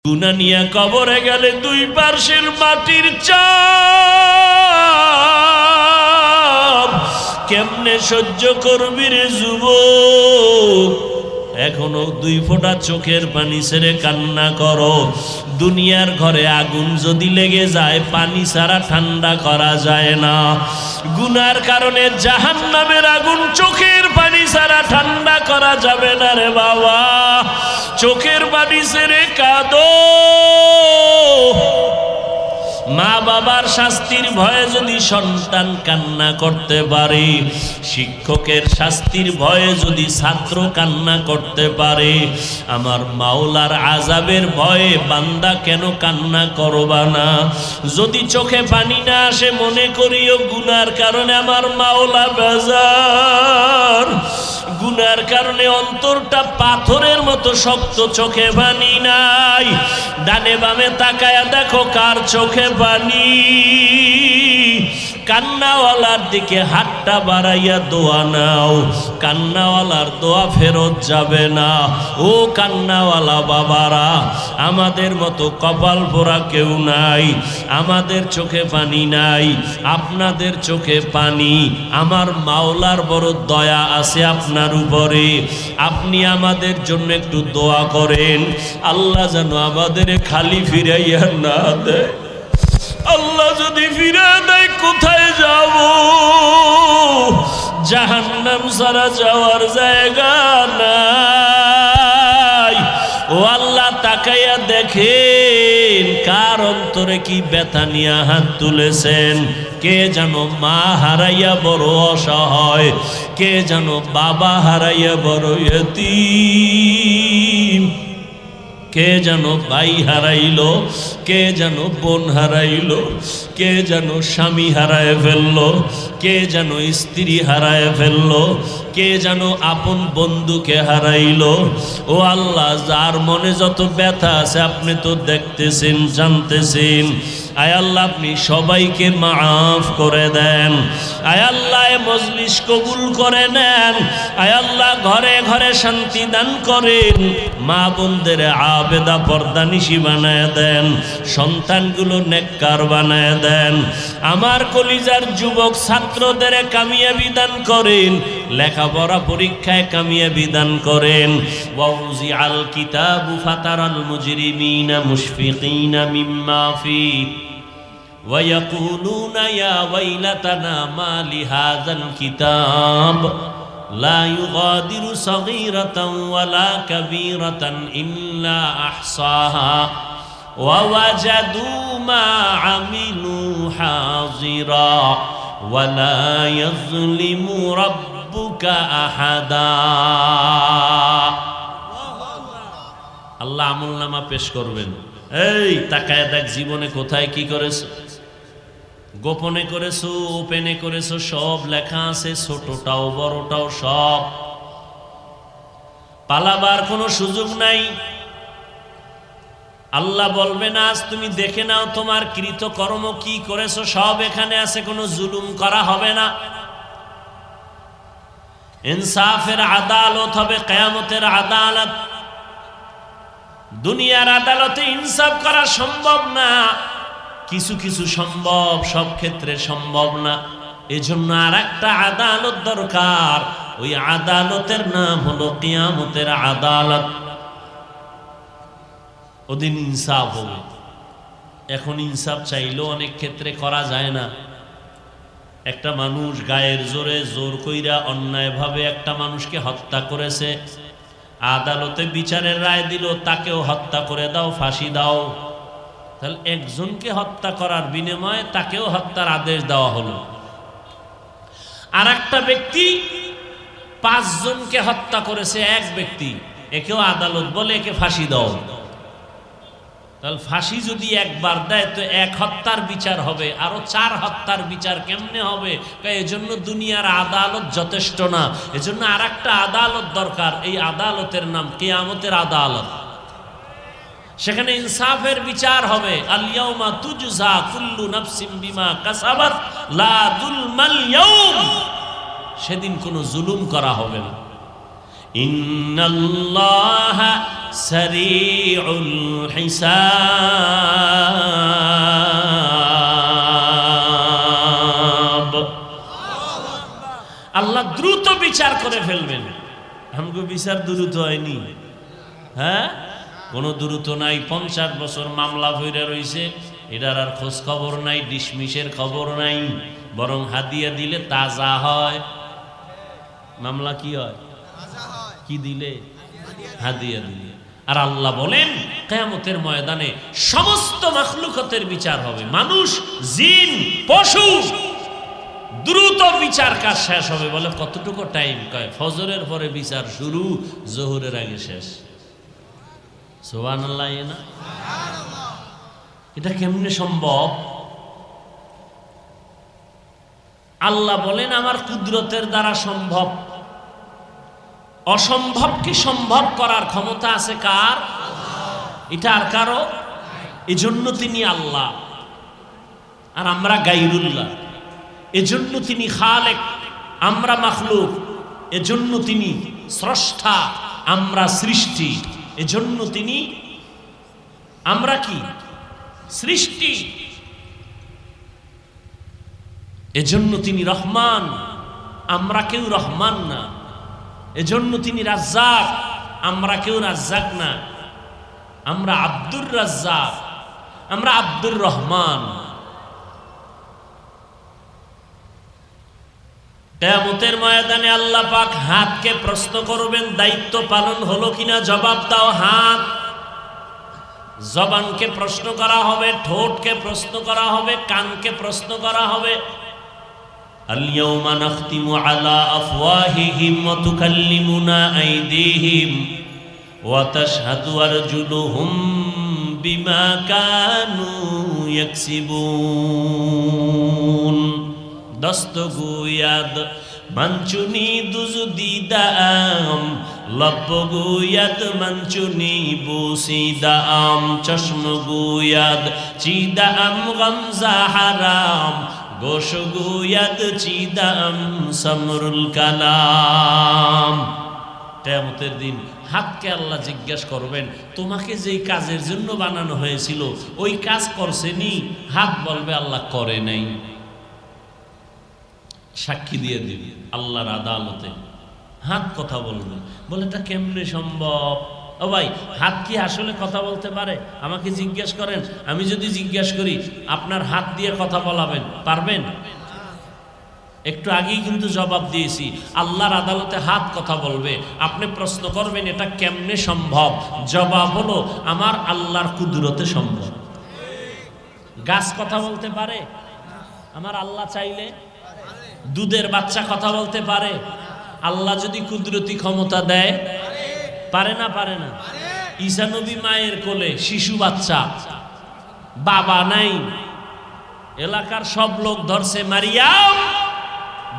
গুনাহ নিয়ে কবরে গেলে দুই পার্শ্বের মাটির চাপ কেমনে সহ্য করবি রে যুবক? এখনো দুই ফোঁটা চোখের পানি ছেড়ে কান্না করো। দুনিয়ার ঘরে আগুন যদি লেগে যায় পানি ছাড়া ঠান্ডা করা যায় না। গুনার কারণে জাহান্নামের আগুন চোখের পানি ছাড়া ঠান্ডা করা যাবে না রে বাবা। চোখের পানি ছেড়ে কাঁদো। মা বাবার শাস্তির ভয়ে যদি সন্তান কান্না করতে পারে, শিক্ষকের শাস্তির ভয়ে যদি ছাত্র কান্না করতে পারে, আমার মাওলার আযাবের ভয়ে বান্দা কেন কান্না করবা না? যদি চোখে পানি না আসে মনে করিও গুনার কারণে আমার মাওলা বেজার। গুনার কারণে অন্তরটা পাথরের মতো শক্ত, চোখে পানি নাই। ডানে বামে তাকায়া দেখো কার চোখে পানি। কান্নাওয়ালার দিকে হাতটা বাড়াইয়া দোয়া নাও, কান্নাওয়ালার দোয়া ফেরত যাবে না। ও কান্নাওয়ালা বাবারা, আমাদের মতো কপাল পোড়া কেউ নাই। আমাদের চোখে পানি নাই, আপনাদের চোখে পানি। আমার মাওলার বড় দয়া আছে আপনার উপরে। আপনি আমাদের জন্য একটু দোয়া করেন, আল্লাহ যেন আমাদের খালি ফিরাইয়া না দেয়। আল্লাহ যদি ফিরে দেয় কোথায় যাব? জাহান্নাম ছাড়া যাওয়ার জায়গা নাই। ও আল্লাহ তাকাইয়া দেখেন কার অন্তরে কি ব্যথা নিয়ে হাত তুলেছেন। কে যেন মা হারাইয়া বড় অসহায়, কে যেন বাবা হারাইয়া বড় ইয়তীম, কে যেন ভাই হারাইলো, কে যেন বোন হারাইলো, কে যেন স্বামী হারায় ফেললো, কে যেন স্ত্রী হারায় ফেললো, কে যেন আপন বন্ধুকে হারাইলো। ও আল্লাহ, যার মনে যত ব্যথা আছে আপনি তো দেখতেছেন, জানতেছেন। আয় আল্লাহ, আপনি সবাইকে মাফ করে দেন। আয় আল্লাহ, মজলিস কবুল করে নেন। আয় আল্লাহ, ঘরে ঘরে শান্তি দান করেন। মা বোনদের আবেদা পর্দানিশী বানায় দেন, সন্তানগুলো নেককার বানায় দেন। আমার কলিজার যুবক ছাত্রদের কামিয়াবি দান করেন, লেখাপড়া পরীক্ষায় কামিয়াবি দান করেন। ওয়াউজি আল কিতাবু ফাতারাল মুজরিমিনা মুশফিকিনা মিম্মা ফি ويقولون يا ويلتنا ما لهذا الكتاب لا يغادر صغيرة ولا كبيرة إلا أحصاها ووجدوا ما عملوا حاضرا ولا يظلم ربك أحدا। আল্লাহ আমলনামা পেশ করবেন। এই তাকায় দেখ জীবনে কোথায় কি করেছো, গোপনে করেছো, ওপেনে করেছো, সব লেখা আছে, ছোটটাও বড়টাও সব। পালাবার কোনো সুযোগ নাই। আল্লাহ বলবে না আজ তুমি দেখে নাও তোমার কৃতকর্ম কি করেছো, সব এখানে আছে, কোনো জুলুম করা হবে না। ইনসাফের আদালত হবে, কিয়ামতের আদালত। দুনিয়ার আদালতে ইনসাফ করা সম্ভব না, কিছু কিছু সম্ভব, সব ক্ষেত্রে সম্ভব না। এজন্য আর একটা আদালত দরকার। ওই আদালতের নাম হলো কিয়ামতের আদালত। ওদিন ইনসাফ হবে। এখন ইনসাফ চাইলেও অনেক ক্ষেত্রে করা যায় না। একটা মানুষ গায়ের জোরে জোর কইরা অন্যায়ভাবে একটা মানুষকে হত্যা করেছে, আদালতে বিচারের রায় দিল তাকেও হত্যা করে দাও, ফাঁসি দাও। তাহলে একজনকে হত্যা করার বিনিময়ে তাকেও হত্যার আদেশ দেওয়া হলো। আর একটা ব্যক্তি 5 জনকে হত্যা করেছে, এক ব্যক্তি, একেও আদালত বলে একে ফাঁসি দাও। তাহলে ফাঁসি যদি একবার দেয় তো 1 হত্যার বিচার হবে, আরো 4 হত্যার বিচার কেমনে হবে? এজন্য দুনিয়ার আদালত যথেষ্ট না, এজন্য আর একটা আদালত দরকার। এই আদালতের নাম কিয়ামতের আদালত। সেখানে ইনসাফের বিচার হবে। আল ইয়াউমা তুজজা কুল্লু নাফসিন বিমা কাসাবাত লা যুলমাল ইয়াউম। সেদিন কোনো জুলুম করা হবে না। ইন্নাল্লাহা সারিউল হিসাব। আল্লাহ দ্রুত বিচার করে ফেলবেন। আমগো বিচার দ্রুত হয়নি, হ্যাঁ, কোনো দ্রুত নাই। 50 বছর মামলা হইরা রইছে, এটার আর খোঁজ খবর নাই, ডিসমিসের খবর নাই, বরং হাদিয়া দিলে তাজা হয়। মামলা কি হয়? কি দিলে? হাদিয়া দিলে। আর আল্লাহ বলেন কিয়ামতের ময়দানে সমস্ত মাখলুকাতের বিচার হবে, মানুষ, জিন, পশু, দ্রুত বিচার কাজ শেষ হবে। বলে কতটুকু টাইম? কয় ফজরের পরে বিচার শুরু, জোহরের আগে শেষ। সুবহানাল্লাহ। না, এটা কেমনে সম্ভব? আল্লাহ বলেন আমার কুদরতের দ্বারা সম্ভব। অসম্ভবকে সম্ভব করার ক্ষমতা আছে কার? এটা আর কারো। এজন্য তিনি আল্লাহ আর আমরা গায়রুল্লাহ। এজন্য তিনি খালেক, আমরা মাখলুক। এজন্য তিনি স্রষ্টা, আমরা সৃষ্টি। এজন্য তিনি, আমরা কি? সৃষ্টি। এজন্য তিনি রহমান, আমরা কেউ রহমান না। এজন্য তিনি রাজ্জাক, আমরা কেউ রাজ্জাক না। আমরা আব্দুর রাজ্জাক, আমরা আব্দুর রহমান। কিয়ামতের ময়দানে আল্লাহ পাক হাতকে প্রশ্ন করবেন, দায়িত্ব পালন হলো কিনা জবাব দাও। হাত, জবানকে প্রশ্ন করা হবে, ঠোঁটকে প্রশ্ন করা হবে, কানকে প্রশ্ন করা হবে। আল-ইয়াওমা নাখতিমু আলা আফওয়াহিহিম ওয়া তুকাল্লিমুনা আইদিহিম ওয়া তাশহাদু আরজুলুহুম বিমা কানু ইয়াকসিবুন। দস্তগুয়াদ মানচুনি দুজুদিদাম, লব্বগুয়াদ মানচুনি বুসিদাম, চশমগুয়াদ চিদাম গামজা হারাম, গোশগুয়াদ চিদাম সমরুল কালাম। কিয়ামতের দিন হাতকে আল্লাহ জিজ্ঞাসা করবেন, তোমাকে যেই কাজের জন্য বানানো হয়েছিল ওই কাজ করছেনি? হাত বলবে আল্লাহ করে নাই। সাক্ষী দিয়ে দিবি আল্লাহর আদালতে। হাত কথা বলবে। বলে এটা কেমনে সম্ভব? ও ভাই, হাত কি আসলে কথা বলতে পারে? আমাকে জিজ্ঞেস করেন, আমি যদি জিজ্ঞেস করি আপনার হাত দিয়ে কথা বলাবেন, পারবেন? একটু আগেই কিন্তু জবাব দিয়েছি, আল্লাহর আদালতে হাত কথা বলবে। আপনি প্রশ্ন করবেন এটা কেমনে সম্ভব? জবাব হলো আমার আল্লাহর কুদরতে সম্ভব। গাছ কথা বলতে পারে? আমার আল্লাহ চাইলে। দুধের বাচ্চা কথা বলতে পারে? আল্লাহ যদি কুদরতি ক্ষমতা দেয়, পারে না? পারে না? ঈসা নবী মায়ের কোলে, শিশু বাচ্চা, বাবা নাই, এলাকার সব লোক ধরছে মারিয়াম,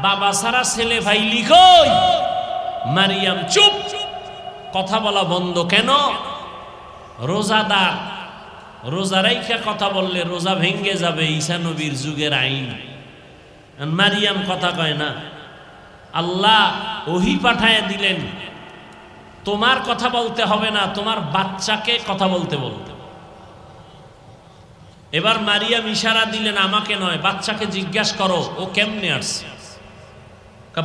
বাবা সারা ছেলে ভাই লিখই। মারিয়াম চুপ, কথা বলা বন্ধ। কেন? রোজাদার, রোজা রাইখা কথা বললে রোজা ভেঙ্গে যাবে, ঈসা নবীর যুগের আইন। মারিয়াম কথা কয় না। আল্লাহ ওহী পাঠায় দিলেন, তোমার কথা বলতে হবে না, তোমার বাচ্চাকে কথা বলতে বলতে। এবার মারিয়াম ইশারা দিলেন, আমাকে নয়, বাচ্চাকে জিজ্ঞাসা করো ও কেমনে আসছে।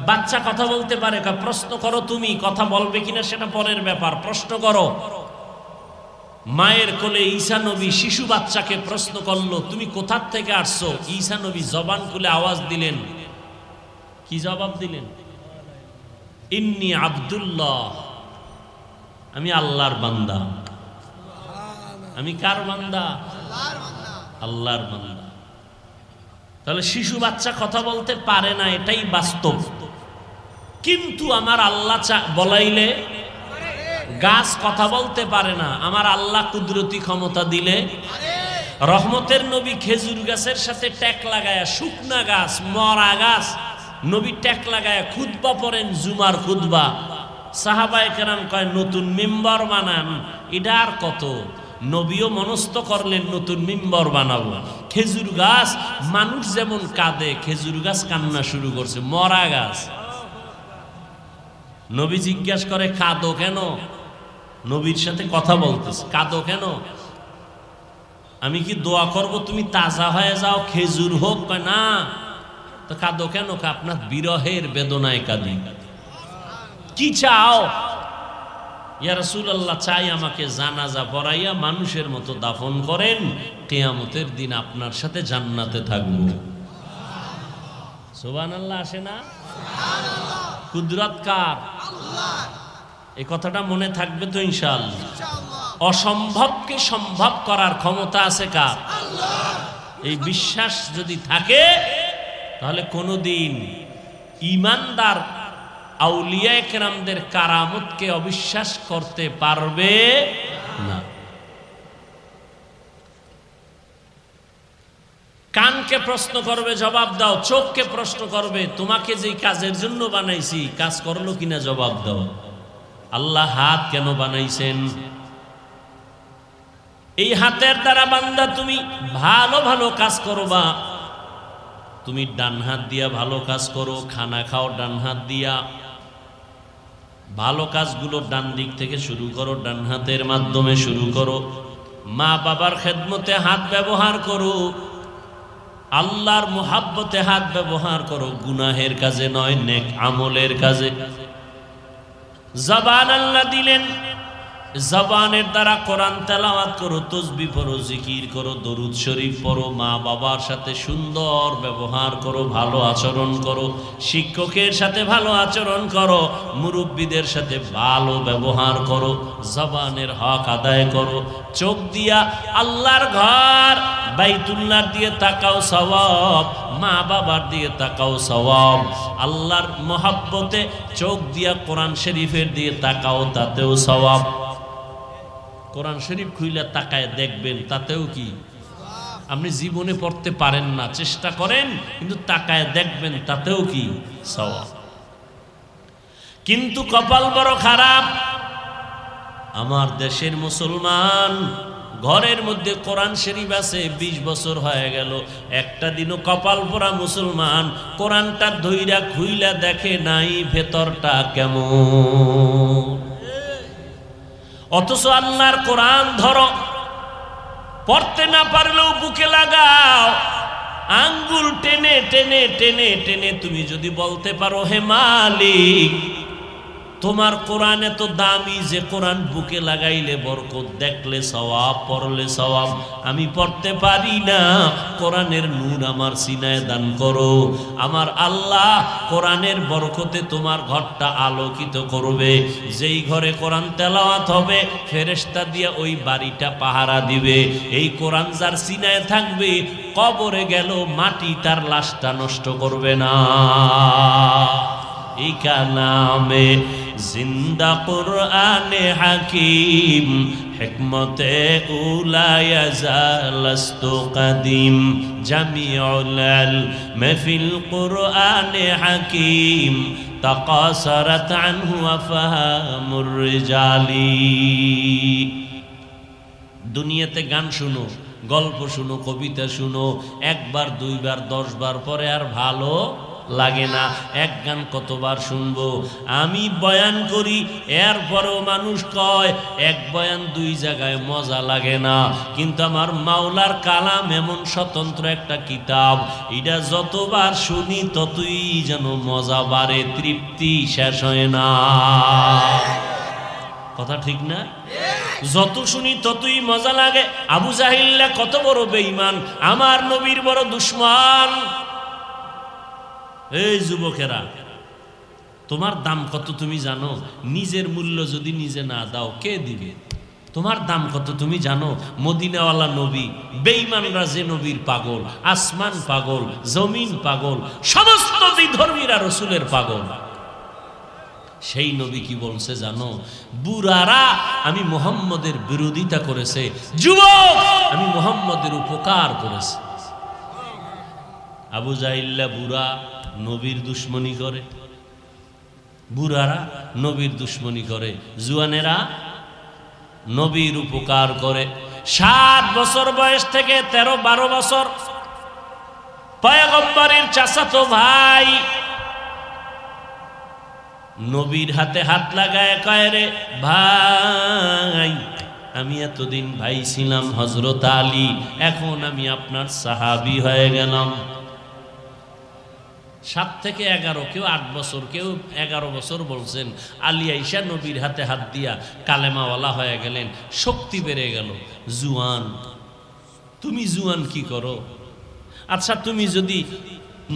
বাচ্চা কথা বলতে পারে? প্রশ্ন করো, তুমি কথা বলবে কিনা সেটা পরের ব্যাপার, প্রশ্ন করো। মায়ের কোলে ঈসা নবী শিশু বাচ্চাকে প্রশ্ন করলো, তুমি কোথার থেকে আসছো? ঈসা নবী জবান খুলে আওয়াজ দিলেন। কি জবাব দিলেন? ইন্নী আব্দুল্লাহ, আমি আল্লাহর বান্দা। আমি কার বান্দা? আল্লাহর বান্দা। তাহলে শিশু বাচ্চা কথা বলতে পারে না, এটাই বাস্তব। কিন্তু আমার আল্লাহ বলাইলে গাছ কথা বলতে পারে না, আমার আল্লাহ কুদরতি ক্ষমতা দিলে। রহমতের নবী খেজুর গাছের সাথে ট্যাক লাগায়া, শুকনা গাছ, মরা গাছ, নবী ট্যাক লাগায়া খুতবা পড়েন, জুমার খুতবা। সাহাবায়ে কেরাম কয় নতুন মিম্বর বানান। এটা আর কত? নবীও মনস্থ করলেন নতুন মিম্বর বানাবো। খেজুর গাছ, মানুষ যেমন কাঁদে খেজুর গাছ কান্না শুরু করছে, মরা গাছ। নবী জিজ্ঞাসা করে কাঁদো কেন? নবীর সাথে কথা বলতেছে, কাঁদো কেন? আমি কি দোয়া করব তুমি তাজা হয়ে যাও, খেজুর হোক? না। তো কাঁদো কেন? আপনার বিরহের বেদনায় কাঁদি। কি চাও? ইয়া রাসূলুল্লাহ, চাই আমাকে জানাজা পড়াইয়া মানুষের মতো দাফন করেন, কিয়ামতের দিন আপনার সাথে জান্নাতে থাকব। সুবহানাল্লাহ আসে না? কুদরত কার? এই কথাটা মনে থাকবে তো ইনশাআল্লাহ। অসম্ভবকে সম্ভব করার ক্ষমতা আছে কার? এই বিশ্বাস যদি থাকে তাহলে কোনোদিন ঈমানদার আউলিয়া কেরামদের কারামতকে অবিশ্বাস করতে পারবে না। কানকে প্রশ্ন করবে, জবাব দাও। চোখকে প্রশ্ন করবে, তোমাকে যেই কাজের জন্য বানাইছি কাজ করলো কিনা, জবাব দাও। আল্লাহ হাত কেন বানাইছেন? এই হাতের দ্বারা বান্দা তুমি ভালো ভালো কাজ করবা। তুমি ডান হাত দিয়া ভালো কাজ করো, খানা খাও ডান হাত দিয়া। ভালো কাজগুলো ডান দিক থেকে শুরু করো, ডান হাতের মাধ্যমে শুরু করো। মা বাবার খেদমতে হাত ব্যবহার করো, আল্লাহর মুহাব্বতে হাত ব্যবহার করো, গুনাহের কাজে নয়, নেক আমলের কাজে। জবান আল্লাহ দিলেন, জবানের দ্বারা কোরআন তেলাওয়াত করো, তাসবিহ পড়ো, জিকির করো, দরুদ শরীফ পড়ো, মা বাবার সাথে সুন্দর ব্যবহার করো, ভালো আচরণ করো, শিক্ষকের সাথে ভালো আচরণ করো, মুরব্বীদের সাথে ভালো ব্যবহার করো, জবানের হক আদায় করো। চোখ দিয়া আল্লাহর ঘর বাইতুল্লাহর দিয়ে তাকাও, সওয়াব। মা বাবার দিয়ে তাকাও, সওয়াব। আল্লাহর মহব্বতে চোখ দিয়া কোরআন শরীফের দিয়ে তাকাও, তাতেও সওয়াব। কোরআন শরীফ খুইলা তাকায় দেখবেন, তাতেও কি? আপনি জীবনে পড়তে পারেন না, চেষ্টা করেন, কিন্তু তাকায় দেখবেন, তাতেও কি? সওয়াব। কিন্তু কপাল বড় খারাপ। আমার দেশের মুসলমান ঘরের মধ্যে কোরআন শরীফ আছে, 20 বছর হয়ে গেল, একটা দিনও কপাল পরা মুসলমান কোরআনটা ধইরা খুইলা দেখে নাই ভেতরটা কেমন। অথচ আল্লাহর কোরআন ধরো, পড়তে না পারলেও বুকে লাগাও, আঙ্গুল টেনে টেনে টেনে টেনে তুমি যদি বলতে পারো, হে মালিক, তোমার কোরআন এত দামি যে কোরআন বুকে লাগাইলে বরকত, দেখলে সওয়াব, পড়লে সওয়াব, আমি পড়তে পারি না, কোরআনের নূর আমার সিনায় দান করো। আমার আল্লাহ কোরআনের বরকতে তোমার ঘরটা আলোকিত করবে। যেই ঘরে কোরআন তেলাওয়াত হবে, ফেরেশতা দিয়া ওই বাড়িটা পাহারা দিবে। এই কোরআন যার সিনায় থাকবে, কবরে গেল মাটি তার লাশটা নষ্ট করবে না। ইকা নামে জিন্দা কুরআনে হাকিম, হিকমতে উলায়া জালাস্তু কাদিম, জামিউল ইলম ফিল কুরআনে হাকিম, তাকাসারাত আনহু আফহামুর রিজালি। দুনিয়াতে গান শুনো, গল্প শুনো, কবিতা শুনো, একবার, দুইবার, 10 বার পরে আর ভালো লাগে না। এক গান কতবার শুনবো? আমি বয়ান করি, এরপরেও মানুষ কয় এক বয়ান 2 জায়গায় মজা লাগে না। কিন্তু আমার মাওলার কালাম এমন স্বতন্ত্র একটা কিতাব, এটা যতবার শুনি ততই যেন মজা বাড়ে, তৃপ্তি শেষ হয় না। কথা ঠিক না? যত শুনি ততই মজা লাগে। আবু জাহিল্লা কত বড় বেঈমান, আমার নবীর বড় দুশমন। এই যুবকেরা, তোমার দাম কত তুমি জানো? নিজের মূল্য যদি নিজে না দাও, কে দিবে? তোমার দাম কত তুমি জানো? মদিনাওয়ালা নবী, বেঈমানরা যে নবীর পাগল, আসমান পাগল, জমিন পাগল, সমস্ত বিধর্মীরা রসুলের পাগল। সেই নবী কি বলছে জানো? বুড়ারা আমি মুহাম্মদের বিরোধিতা করেছে, যুবক আমি মুহাম্মদের উপকার করেছে। আবু জাহিল্লা বুড়া, নবীর দুশ্মনী করে। বুড়ারা নবীর দুশ্মনী করে, জুয়ানেরা নবীর উপকার করে। 7 বছর বয়স থেকে 13-12 বছর পয়গম্বরের চাচাতো ভাই নবীর হাতে হাত লাগায় কয়, রে ভাই, আমি এতদিন ভাই ছিলাম হযরত আলী, এখন আমি আপনার সাহাবী হয়ে গেলাম। 7 থেকে 11, কেউ 8 বছর, কেউ 11 বছর বলছেন। আলী আইসা নবীর হাতে হাত দিয়া কালেমাওয়ালা হয়ে গেলেন, শক্তি বেড়ে গেল। জুয়ান, তুমি জুয়ান কি করো? আচ্ছা, তুমি যদি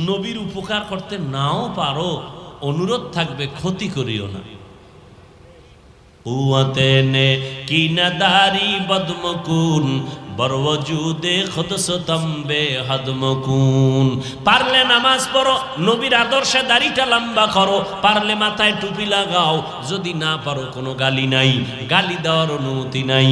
নবীর উপকার করতে নাও পারো, অনুরোধ থাকবে ক্ষতি করিও না। কুয়াতে নে কি নাদারি বদমকুন, বরওজুদে খুদসতম্বে হদমকুন। পারলে নামাজ পড়ো, নবীর আদর্শে দাড়িটা লম্বা করো, পারলে মাথায় টুপি লাগাও, যদি না পারো কোনো গালি নাই, গালি দেওয়ার অনুমতি নাই।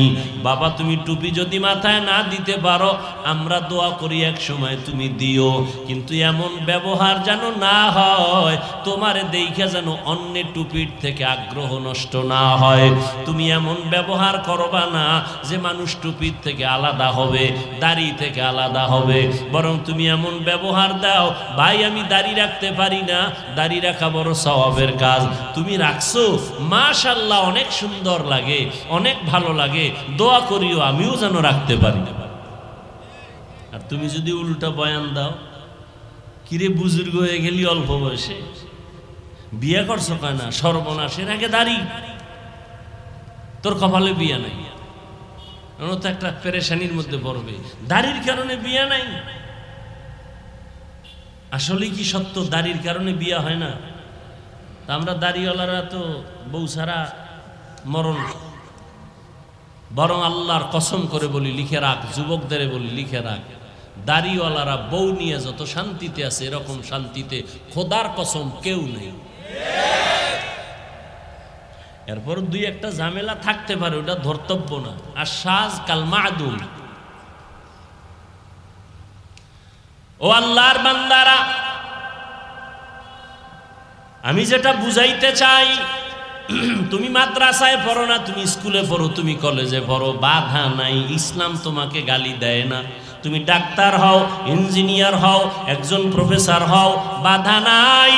বাবা, তুমি টুপি যদি মাথায় না দিতে পারো, আমরা দোয়া করি এক সময় তুমি দিও, কিন্তু এমন ব্যবহার যেন না হয়, তোমারে দেখে যেন অন্যের টুপির থেকে আগ্রহ নষ্ট না হয়। তুমি এমন ব্যবহার করবা না যে মানুষ টুপির থেকে আলাদা হবে, দাড়ি থেকে আলাদা হবে, বরং তুমি এমন ব্যবহার দাও, ভাই আমি দাড়ি রাখতে পারি না, দাড়ি রাখা বড় সওয়াবের কাজ, তুমি রাখছো, মাশাআল্লাহ, অনেক সুন্দর লাগে, অনেক ভালো লাগে, দোয়া করিও আমিও যেন রাখতে পারি। আর তুমি যদি উল্টা বয়ান দাও, কিরে বুজুর্গ হয়ে গেলি অল্প বয়সে, বিয়ে করছো কয় না, সর্বনাশের আগে দাড়ি, তোর কপালে বিয়ে নাই, তো একটা পেরেশানির মধ্যে পড়বে, দাড়ির কারণে বিয়ে নাই। আসলে কি সত্য দাড়ির কারণে বিয়ে হয় না? আমরা দাড়িওয়ালারা তো বউ ছাড়া মরণ। বরং আল্লাহর কসম করে বলি, লিখে রাখ, যুবকদের বলি লিখে রাখ, দাড়িওয়ালারা বউ নিয়ে যত শান্তিতে আছে, এরকম শান্তিতে খোদার কসম কেউ নেই। এরপর 2-1টা ঝামেলা থাকতে পারে, ওটা ধর্তব্য না। আর সাজ কাল মাদুম। ও আল্লাহর বান্দারা, আমি যেটা বুঝাইতে চাই, তুমি মাদ্রাসায় পড়ো না, তুমি স্কুলে পড়ো, তুমি কলেজে পড়ো, বাধা নাই, ইসলাম তোমাকে গালি দেয় না। তুমি ডাক্তার হও, ইঞ্জিনিয়ার হও, একজন প্রফেসর হও, বাধা নাই।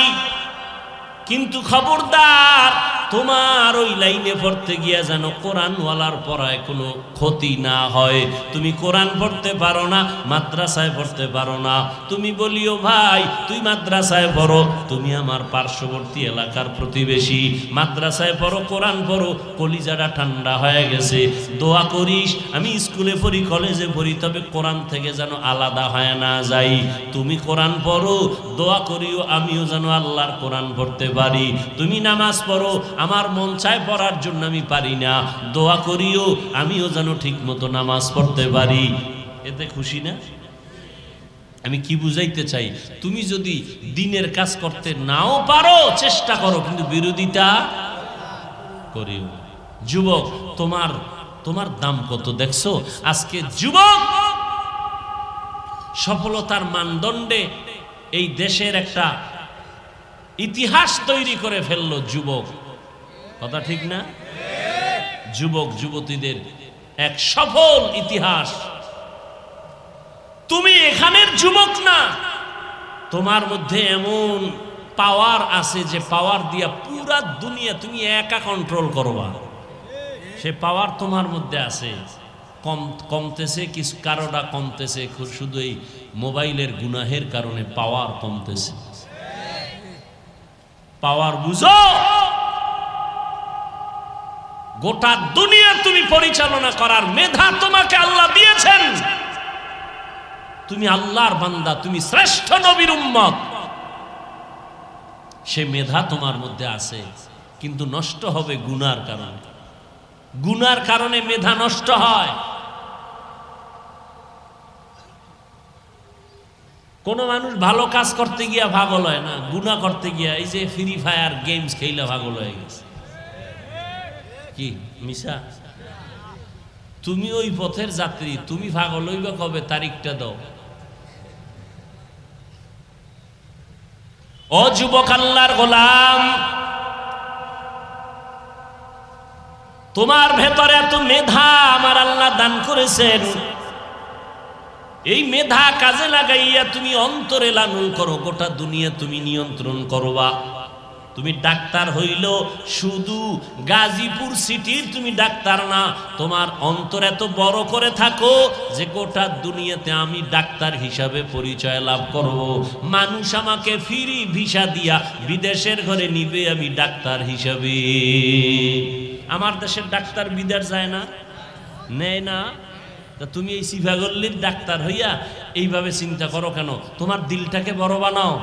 কিন্তু খবরদার, তোমার ওই লাইনে পড়তে গিয়া যেন কোরআনওয়ালার পড়ায় কোনো ক্ষতি না হয়। তুমি কোরআন পড়তে পারো না, মাদ্রাসায় পড়তে পারো না, তুমি বলিও ভাই তুই মাদ্রাসায় পড়ো, তুমি আমার পার্শ্ববর্তী এলাকার প্রতিবেশী, মাদ্রাসায় পড়ো, কোরআন পড়ো, কলিজাটা ঠান্ডা হয়ে গেছে, দোয়া করিস আমি স্কুলে পড়ি, কলেজে পড়ি, তবে কোরআন থেকে যেন আলাদা হয় না যাই। তুমি কোরআন পড়ো, দোয়া করিও আমিও যেন আল্লাহর কোরআন পড়তে পারি। তুমি নামাজ পড়ো, আমার মন চায় পড়ার জন্য আমি পারি না, দোয়া করিও আমিও যেন ঠিক মতো নামাজ পড়তে পারি। এতে খুশি না? আমি কি বুঝাইতে চাই, তুমি যদি দিনের কাজ করতে নাও পারো, চেষ্টা করো, কিন্তু বিরোধিতা করিও। যুবক, তোমার দাম কত দেখছো? আজকে যুবক সফলতার মানদণ্ডে এই দেশের একটা ইতিহাস তৈরি করে ফেললো যুবক। কথা ঠিক না? যুবক যুবতীদের এক সফল ইতিহাস। তুমি এখানের যুবক না, তোমার মধ্যে এমন পাওয়ার আছে যে পাওয়ার দিয়া পুরা দুনিয়া তুমি একা কন্ট্রোল করবা। সে পাওয়ার তোমার মধ্যে আছে। কমতেছে কিছু, কারোটা কমতেছে শুধু এই মোবাইলের গুনাহের কারণে পাওয়ার কমতেছে। পাওয়ার বুঝো, গোটা দুনিয়া তুমি পরিচালনা করার মেধা তোমাকে আল্লাহ দিয়েছেন। তুমি আল্লাহর বান্দা, তুমি শ্রেষ্ঠ নবীর উম্মত, সে মেধা তোমার মধ্যে আছে, কিন্তু নষ্ট হবে গুনার কারণে। গুনার কারণে মেধা নষ্ট হয়। কোন মানুষ ভালো কাজ করতে গিয়া পাগল হয় না, গুনাহ করতে গিয়া, এই যে ফ্রি ফায়ার গেমস খেলে পাগল হয়ে গেছে। কি মিশা? তুমি ওই পথের যাত্রী, তুমি পাগল হইবা কবে? তারিখটা দাও। ও যুবক আল্লাহর গোলাম, তোমার ভেতরে এত মেধা আমার আল্লাহ দান করেছেন, এই মেধা কাজে লাগাইয়া তুমি অন্তরে লালন করো, গোটা দুনিয়া তুমি নিয়ন্ত্রণ করবা। তুমি ডাক্তার হইল শুধু গাজীপুর সিটির তুমি ডাক্তার না, তোমার অন্তর এত বড় করে থাকো যে গোটা দুনিয়াতে আমি ডাক্তার হিসাবে পরিচয় লাভ করব, মানুষ আমাকে ফ্রি ভিসা দিয়া বিদেশের ঘরে নিবে আমি ডাক্তার হিসাবে। আমার দেশের ডাক্তার বিদেশ যায় না, নেয় না। তা তুমি এই সিফাগল্লির ডাক্তার হইয়া এইভাবে চিন্তা করো কেন? তোমার দিলটাকে বড় বানাও।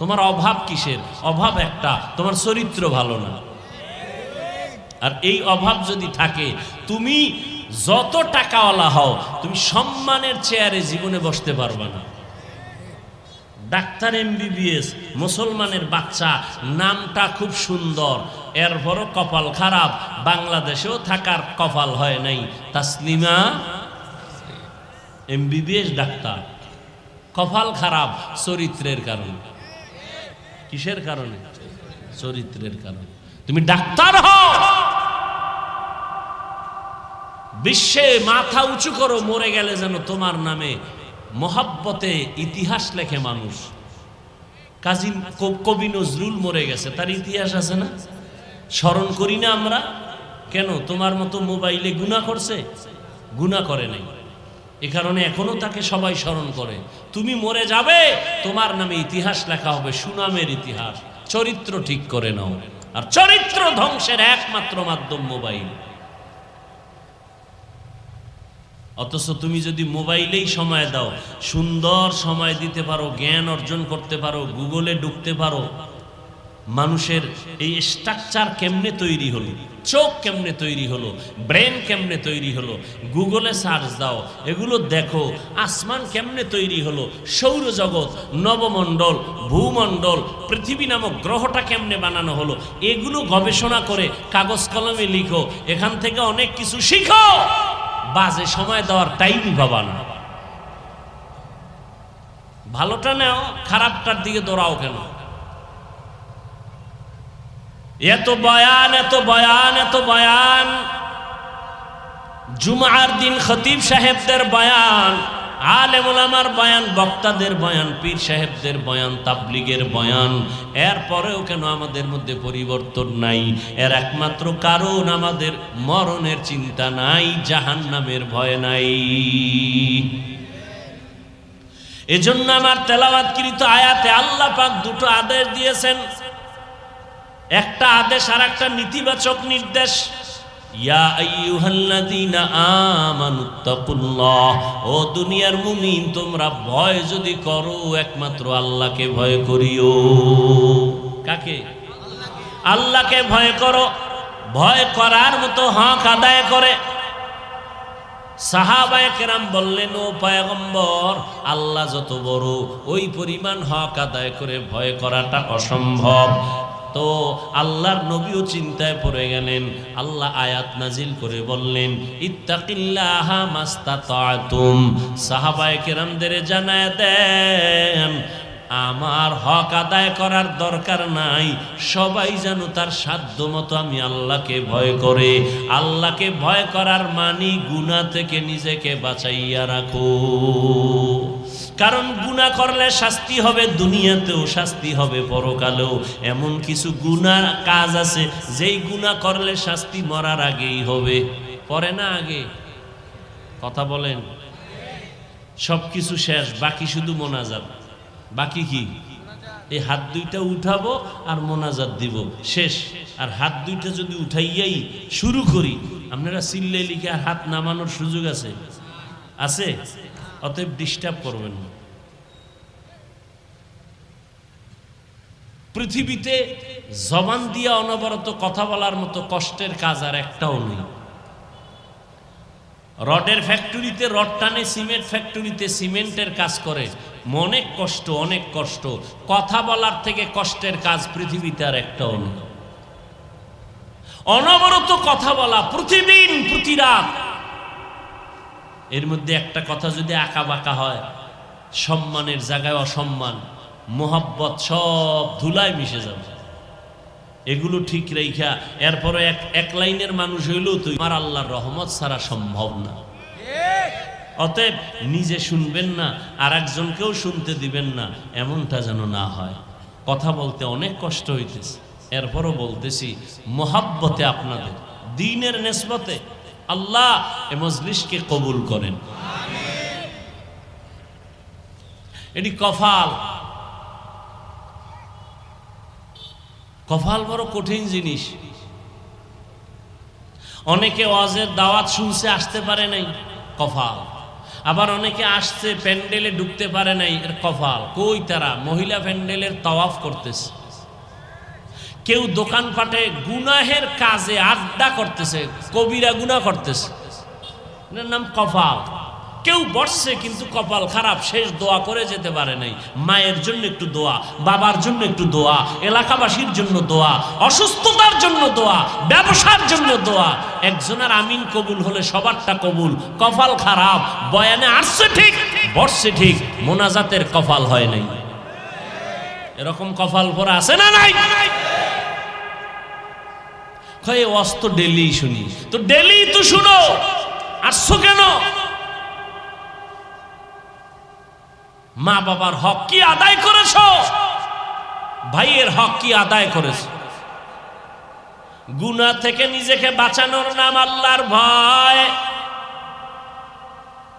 তোমার অভাব কিসের? অভাব একটা, তোমার চরিত্র ভালো না। আর এই অভাব যদি থাকে, তুমি যত টাকাওয়ালা হও, তুমি সম্মানের চেয়ারে জীবনে বসতে পারবে না। ডাক্তার MBBS, মুসলমানের বাচ্চা, নামটা খুব সুন্দর, এরপরও কপাল খারাপ। বাংলাদেশেও থাকার কপাল হয় নাই। তাসলিমা MBBS ডাক্তার, কপাল খারাপ চরিত্রের কারণে। কিসের কারণে? চরিত্রের কারণে। তুমি ডাক্তার হও, বিশ্বে মাথা উঁচু করো, মরে গেলে যেন তোমার নামে মহাব্বতে ইতিহাস লেখে মানুষ। কাজী কবি নজরুল মরে গেছে, তার ইতিহাস আছে না? স্মরণ করি না আমরা কেন? তোমার মতো মোবাইলে গুনাহ করছে? গুনাহ করে নাই, এ কারণে এখনো তাকে সবাই স্মরণ করে। তুমি মরে যাবে, তোমার নামে ইতিহাস লেখা হবে, সুনামের ইতিহাস। চরিত্র ঠিক করে নাও। আর চরিত্র ধ্বংসের একমাত্র মাধ্যম মোবাইল। অথচ তুমি যদি মোবাইলেই সময় দাও, সুন্দর সময় দিতে পারো, জ্ঞান অর্জন করতে পারো, গুগলে ঢুকতে পারো, মানুষের এই স্ট্রাকচার কেমনে তৈরি হলো, চোখ কেমনে তৈরি হলো, ব্রেন কেমনে তৈরি হলো, গুগলে সার্চ দাও, এগুলো দেখো। আসমান কেমনে তৈরি হলো, সৌরজগৎ, নবমণ্ডল, ভূমণ্ডল, পৃথিবী নামক গ্রহটা কেমনে বানানো হলো, এগুলো গবেষণা করে কাগজ কলমে লিখো। এখান থেকে অনেক কিছু শিখো। বাজে সময় দেওয়ার টাইমই পাবা না। ভালোটা নাও, খারাপটার দিকে দৌড়াও কেন? এত বয়ান, এত বয়ান, এত বয়ান, জুমার দিন খতিব সাহেবদের বয়ান, আলেম ওলামার বয়ান, বক্তাদের বয়ান, পীর সাহেবদের বয়ান, তাবলীগের বয়ান, এরপরেও কেন আমাদের মধ্যে পরিবর্তন নাই? এর একমাত্র কারণ আমাদের মরণের চিন্তা নাই, জাহান্নামের ভয় নাই। এজন্য আমার তেলাওয়াতকৃত আয়াতে আল্লাহ পাক দুটো আদেশ দিয়েছেন। একটা আদেশ আর একটা নীতিবাচক নির্দেশ। ইয়া আইয়ুহাল্লাযীনা আমানুত্তাকুল্লাহ, ও দুনিয়ার মুমিন, তোমরা ভয় যদি করো একমাত্র আল্লাহকে ভয় করিও। কাকে? আল্লাহকে ভয় করো। ভয় করার মতো হক আদায় করে। সাহাবায়ে কেরাম বললেন, ও পয়গম্বর, আল্লাহ যত বড়, ওই পরিমাণ হক আদায় করে ভয় করাটা অসম্ভব। তো আল্লাহর নবীও চিন্তায় পড়ে গেলেন। আল্লাহ আয়াত নাজিল করে বললেন, ইত্তাকিল্লাহা মাস্তাতাতুম। সাহাবায়ে কেরামদের জানায় দেন, আমার হক আদায় করার দরকার নাই, সবাই যেন তার সাধ্য মতো আমি আল্লাহকে ভয় করে। আল্লাহকে ভয় করার মানি গুনাহ থেকে নিজেকে বাঁচাইয়া রাখো। কারণ গুনাহ করলে শাস্তি হবে দুনিয়াতেও, শাস্তি হবে পরকালেও। এমন কিছু গুনাহ কাজ আছে যেই গুনাহ করলে শাস্তি মরার আগেই হবে। পরে না আগে? কথা বলেন। সব কিছু শেষ, বাকি শুধু মোনাজাত। বাকি কি? এই হাত দুইটা উঠাবো আর মোনাজাত দিব, শেষ। আর হাত দুইটা যদি উঠাইয়াই শুরু করি, আপনারা চিল্লে লিখে আর হাত নামানোর সুযোগ আছে? আছে? অতএব ডিস্টার্ব করবেন না। পৃথিবীতে জবান দিয়ে অনবরত কথা বলার মতো কষ্টের কাজ আর একটাও নেই। রডের ফ্যাক্টরিতে রড টানে, সিমেন্ট ফ্যাক্টরিতে সিমেন্টের কাজ করে, অনেক কষ্ট, অনেক কষ্ট। কথা বলার থেকে কষ্টের কাজ পৃথিবীতে আর একটাও নেই। অনবরত কথা বলা, প্রতিদিন, প্রতি রাত। এর মধ্যে একটা কথা যদি আঁকা বাঁকা হয়, সম্মানের জায়গায় অসম্মান, মোহাব্বত সব ধুলায় মিশে যাবে। এগুলো ঠিক রেখা এরপরে এক লাইনের মানুষ হইলেও তো আমার আল্লাহর রহমত ছাড়া সম্ভব না। অতএব নিজে শুনবেন না, আর একজনকেও শুনতে দিবেন না, এমনটা যেন না হয়। কথা বলতে অনেক কষ্ট হইতেছে। এরপরও বলতেছি মোহাব্বতে আপনাদের দ্বীনের নিসবতে আল্লাহ এ মজলিসকে কবুল করেন। এটি কফাল, কফাল বড় কঠিন জিনিস। অনেকে ওয়াজের দাওয়াত শুনছে আসতে পারে নাই, কফাল। আবার অনেকে আসছে প্যান্ডেলে ঢুকতে পারে নাই, এর কফাল। কই তারা মহিলা প্যান্ডেলের তাওয়াফ করতেছে, কেউ দোকানপাটে গুনাহের কাজে আড্ডা করতেছে, কবিরা গুনাহ করতেছে, এর নাম কফাল। কেউ বসছে কিন্তু কপাল খারাপ, শেষ দোয়া করে যেতে পারে নাই। মায়ের জন্য একটু দোয়া, বাবার জন্য একটু দোয়া, এলাকাবাসীর জন্য দোয়া, অসুস্থতার জন্য দোয়া, ব্যবসার জন্য দোয়া। একজনের আমিন কবুল হলে সবারটা কবুল। কপাল খারাপ, বয়ানে আসছে ঠিক, বসছে ঠিক, মোনাজাতের কপাল হয় নাই। এরকম কপাল পরে আছে না নাই? কয় ওয়াজ তো ডেলি শুনি, তো ডেলি তো শুনো, আসছো কেন? মা বাবার হক কি আদায় করেছ? ভাইয়ের হক কি আদায় করেছ? গুনাহ থেকে নিজেকে বাঁচানোর নাম আল্লাহর ভয়।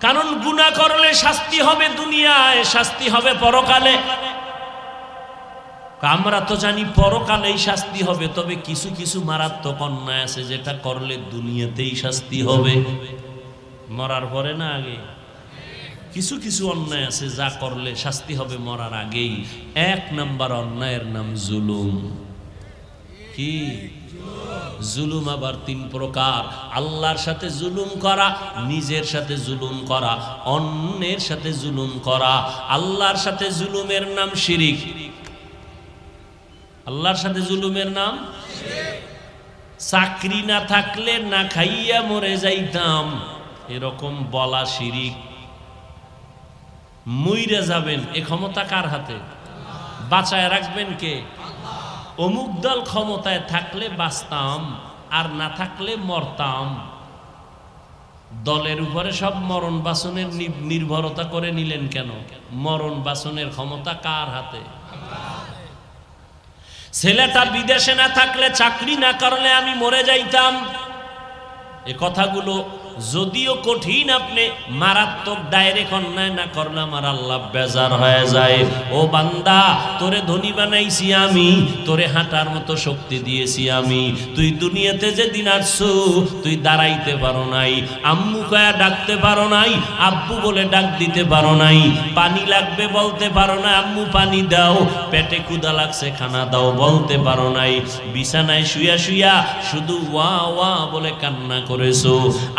কারণ গুনাহ করলে শাস্তি হবে দুনিয়ায়, শাস্তি হবে পরকালে। আমরা তো জানি পরকালেই শাস্তি হবে, তবে কিছু কিছু মারাত্মক অন্যায় আছে যেটা করলে দুনিয়াতেই শাস্তি হবে, মরার পরে না আগে। কিছু কিছু অন্যায় আছে যা করলে শাস্তি হবে মরার আগেই। এক নাম্বার অন্যায়ের নাম জুলুম। কি জুলুম? আবার তিন প্রকার। আল্লাহর সাথে জুলুম করা, নিজের সাথে জুলুম করা, অন্যের সাথে জুলুম করা। আল্লাহর সাথে জুলুমের নাম শিরিক। আল্লাহর সাথে জুলুমের নাম চাকরি না থাকলে না খাইয়া মরে যাইতাম, এরকম বলা শিরিক। মইরা যাবেন এ ক্ষমতা কার হাতে? বাঁচায় রাখবেন কে? অমুক দল ক্ষমতায় থাকলে বাঁচতাম, আর না থাকলে মরতাম। দলের উপরে সব মরণ বাসনের নির্ভরতা করে নিলেন কেন? মরণ বাসনের ক্ষমতা কার হাতে? ছেলেটা বিদেশে না থাকলে, চাকরি না করলে আমি মরে যাইতাম। এ কথাগুলো যদিও কঠিন, আপনি মারাত্মক ডাইরেক্ট অন্যায় না করলে আমার আল্লাহ বেজার হয়ে যায়। ও বান্দা, তোরে ধনী বানাইছি আমি, তোরে হাঁটার মতো শক্তি দিয়েছি আমি। তুই দুনিয়াতে যেদিন আসছো তুই দাঁড়াইতে পারো নাই, আম্মু কয়া ডাকতে পারো নাই, আব্বু বলে ডাক দিতে পারো নাই, পানি লাগবে বলতে পারো না, আম্মু পানি দাও, পেটে ক্ষুধা লাগছে খানা দাও বলতে পারো নাই। বিছানায় শুয়া শুয়া শুধু ওয়া ওয়া বলে কান্না করেছো।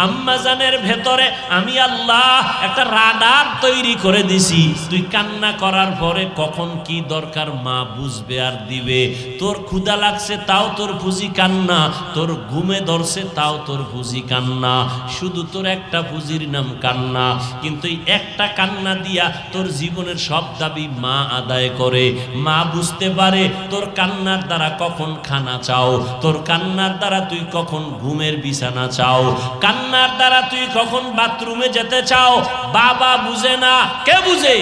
আম্মাজানের ভেতরে আমি আল্লাহ একটা রাডার তৈরি করে দিছি। তুই কান্না করার পরে কখন কি দরকার মা বুঝবে আর দিবে। তোর ক্ষুধা লাগছে তাও তোর পুঁজি কান্না, তোর ঘুমে ধরছে তাও তোর পুঁজি কান্না। শুধু তোর একটা পুঁজির নাম কান্না, কিন্তু এই একটা কান্না দিয়া তোর জীবনের সব দাবি মা আদায় করে। মা বুঝতে পারে তোর কান্নার দ্বারা কখন খানা চাও, তোর কান্নার দ্বারা তুই কখন ঘুমের বিছানা চাও, কান্নার দ্বারা তুই কখন বাথরুমে যেতে চাও। বাবা বুঝে না, কে বুঝে?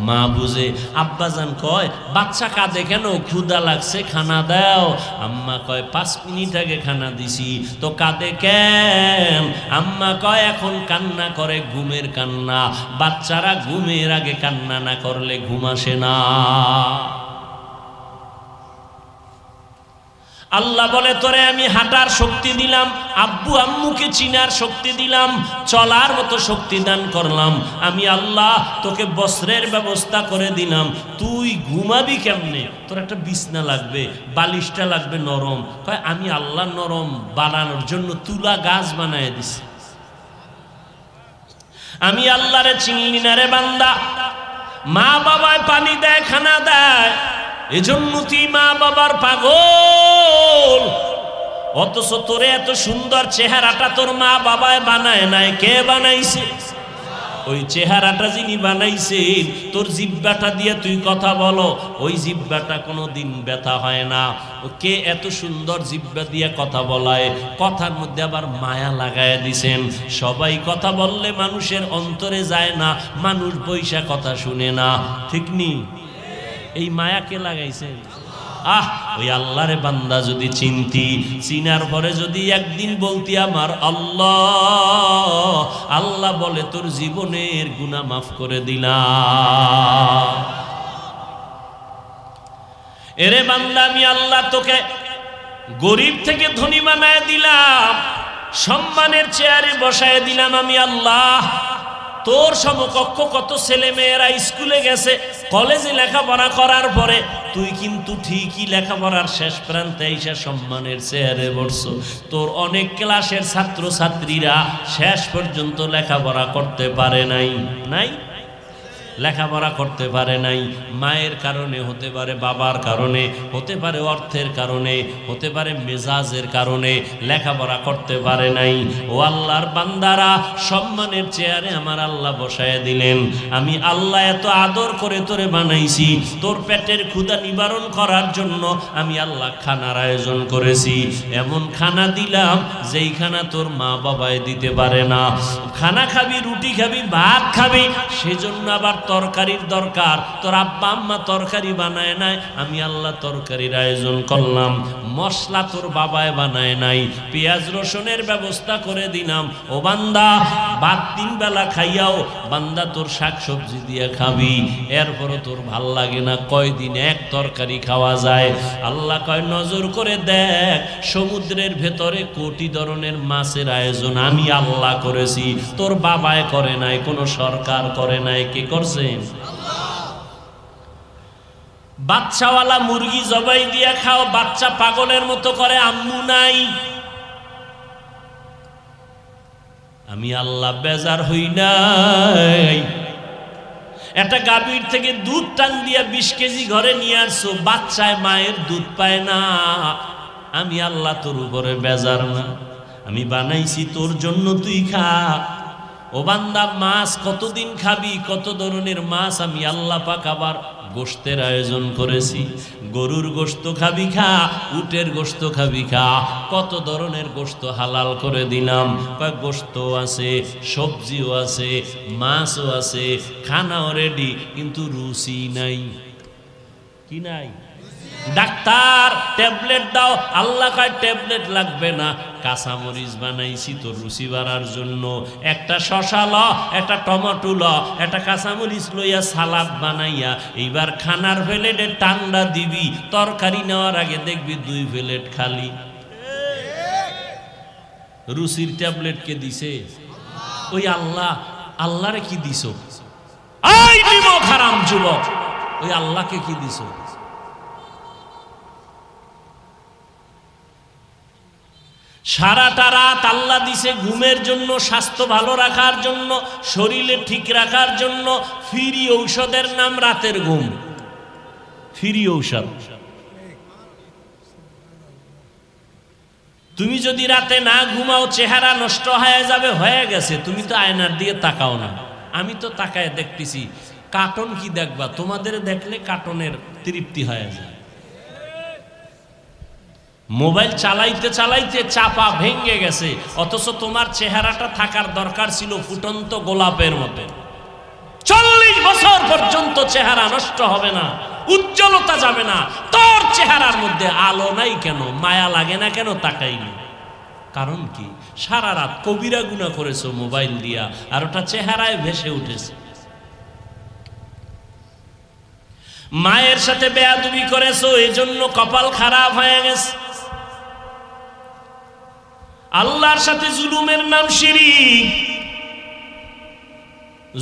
মা বুঝে। আব্বাজান কয় বাচ্চা কাঁদে কেন? ক্ষুধা লাগছে খানা দাও। আম্মা কয় 5 মিনিট আগে খানা দিছি, তো কাঁদে কেন? আম্মা কয় এখন কান্না করে ঘুমের কান্না। বাচ্চারা ঘুমের আগে কান্না না করলে ঘুম আসে না। আল্লাহ বলে তোরে আমি হাঁটার শক্তি দিলাম, আব্বু আম্মুকে চিনার শক্তি দিলাম, চলার মতো শক্তি দান করলাম। আমি আল্লাহ তোকে বস্ত্রের ব্যবস্থা করে দিলাম। তুই ঘুমাবি কেমনে? তোর একটা বিছনা লাগবে, বালিশটা লাগবে নরম। কয় আমি আল্লাহ নরম বানানোর জন্য তুলা গাছ বানায় দিছি। আমি আল্লাহরে চিনলি না রে বান্দা। মা বাবায় পানি দেয়, খানা দেয়, এজন্য তুই মা বাবার পাগল। অথচ তোরে এত সুন্দর চেহারাটা তোর মা বাবায় বানায় নাই। কে বানাইছে? ওই চেহারাটা যিনি বানাইছেন, তোর জিহ্বাটা দিয়ে তুই কথা বলো, ওই জিহ্বাটা কোনোদিন ব্যথা হয় না। কে এত সুন্দর জিহ্বা দিয়ে কথা বলায়? কথার মধ্যে আবার মায়া লাগায় দিছেন। সবাই কথা বললে মানুষের অন্তরে যায় না, মানুষ বৈশা কথা শুনে না। ঠিক নি? এই মায়া কে লাগাইছে? ওই আল্লাহরে বান্দা যদি চিনতি, চিনার পরে যদি একদিন বলতি আমার আল্লাহ, আল্লাহ বলে তোর জীবনের গুনাহ মাফ করে দিলাম। এরে বান্দা, আমি আল্লাহ তোকে গরিব থেকে ধনী বানায় দিলাম, সম্মানের চেয়ারে বসায় দিলাম আমি আল্লাহ। তোর সমকক্ষ কত ছেলে মেয়েরা স্কুলে গেছে, কলেজে লেখাপড়া করার পরে তুই কিন্তু ঠিকই লেখাপড়ার শেষ প্রান্তে এসে সম্মানের চেয়ারে বসছো। তোর অনেক ক্লাসের ছাত্র ছাত্রীরা শেষ পর্যন্ত লেখাপড়া করতে পারে নাই, লেখাপড়া করতে পারে নাই। মায়ের কারণে হতে পারে, বাবার কারণে হতে পারে, অর্থের কারণে হতে পারে, মেজাজের কারণে লেখাপড়া করতে পারে নাই। ও আল্লাহর বান্দারা, সম্মানের চেয়ারে আমার আল্লাহ বসায় দিলেন। আমি আল্লাহ এত আদর করে তোরে বানাইছি, তোর পেটের ক্ষুধা নিবারণ করার জন্য আমি আল্লাহ খানার আয়োজন করেছি। এমন খানা দিলাম যেই খানা তোর মা বাবায় দিতে পারে না। খানা খাবি, রুটি খাবি, ভাত খাবি, সেজন্য আবার তরকারির দরকার। তোর আব্বা আম্মা তরকারি বানায় নাই, আমি আল্লাহ তরকারির আয়োজন করলাম। মশলা তোর বাবায় বানায় নাই, পেঁয়াজ রসুনের ব্যবস্থা করে দিলাম। ও বান্দা, ভাত 3 বেলা খাইয়াও বান্দা তোর শাকসবজি দিয়ে খাবি, এরপরও তোর ভাল লাগে না। কয়দিন এক তরকারি খাওয়া যায়? আল্লাহ কয়, নজর করে দেখ, সমুদ্রের ভেতরে কোটি ধরনের মাছের আয়োজন আমি আল্লাহ করেছি, তোর বাবায় করে নাই, কোনো সরকার করে নাই। কে করছে? বাচ্চাওয়ালা মুরগি জবাই দিয়ে খাও, বাচ্চা পাগলের মতো করে, আম্মু নাই। আমি আল্লাহ বেজার হই নাই। একটা গাভীর থেকে দুধ টান দিয়া 20 কেজি ঘরে নিয়ে আসছো, বাচ্চায় মায়ের দুধ পায় না। আমি আল্লাহ তোর উপরে বেজার না, আমি বানাইছি তোর জন্য, তুই খা। ও বান্দা, মাছ কতদিন খাবি? কত ধরনের মাছ আমি আল্লাহ পাক আবার গোশতের আয়োজন করেছি। গরুর গোশত খাবি খা, উটের গোশত খাবি খা, কত ধরনের গোশত হালাল করে দিলাম। কয়েক গোশত আছে, সবজিও আছে, মাছও আছে, খানাও রেডি, কিন্তু রুচি নাই। কি নাই? ডাক্তার ট্যাবলেট দাও, আল্লাহ কয় ট্যাবলেট লাগবে না, কাঁচামরিচ বানাইছি তোর রুচি বাড়ার জন্য। একটা শশা ল, একটা টমেটো ল, একটা কাঁচামরিচ লইয়া সালাদ বানাইয়া এইবার খানার প্লেটে ঠান্ডা দিবি, তরকারি নেওয়ার আগে দেখবি 2 প্লেট খালি। রুচির ট্যাবলেট কে দিছে? ওই আল্লাহ। আল্লাহরে কি দিছো? এই নিমক হারাম যুবক, ওই আল্লাহকে কি দিছো? সারাটা রাত আল্লাহ দিছে ঘুমের জন্য, স্বাস্থ্য ভালো রাখার জন্য, শরীরে ঠিক রাখার জন্য। ফ্রি ঔষধের নাম রাতের ঘুম, ফ্রি ঔষধ। তুমি যদি রাতে না ঘুমাও, চেহারা নষ্ট হয়ে যাবে, হয়ে গেছে। তুমি তো আয়নার দিয়ে তাকাও না, আমি তো তাকায় দেখতেছি। কার্টুন কি দেখবা? তোমাদের দেখলে কার্টুনের তৃপ্তি হয়ে যায়। মোবাইল চালাইতে চালাইতে চাপা ভেঙে গেছে, অথচ তোমার চেহারাটা থাকার দরকার ছিল ফুটন্ত গোলাপের মতো। 40 বছর পর্যন্ত চেহারা নষ্ট হবে না, উজ্জ্বলতা যাবে না। তোর চেহারার মধ্যে আলো নাই কেন? মায়া লাগে না কেন? তাকাইনি। কারণ কি? সারা রাত কবিরা গুনাহ করেছো মোবাইল দিয়া, আর ওটা চেহারায় ভেসে উঠেছে। মায়ের সাথে বেয়াদবি করেছো, এজন্য কপাল খারাপ হয়ে গেছে। আল্লাহর সাথে জুলুমের নাম শিরক।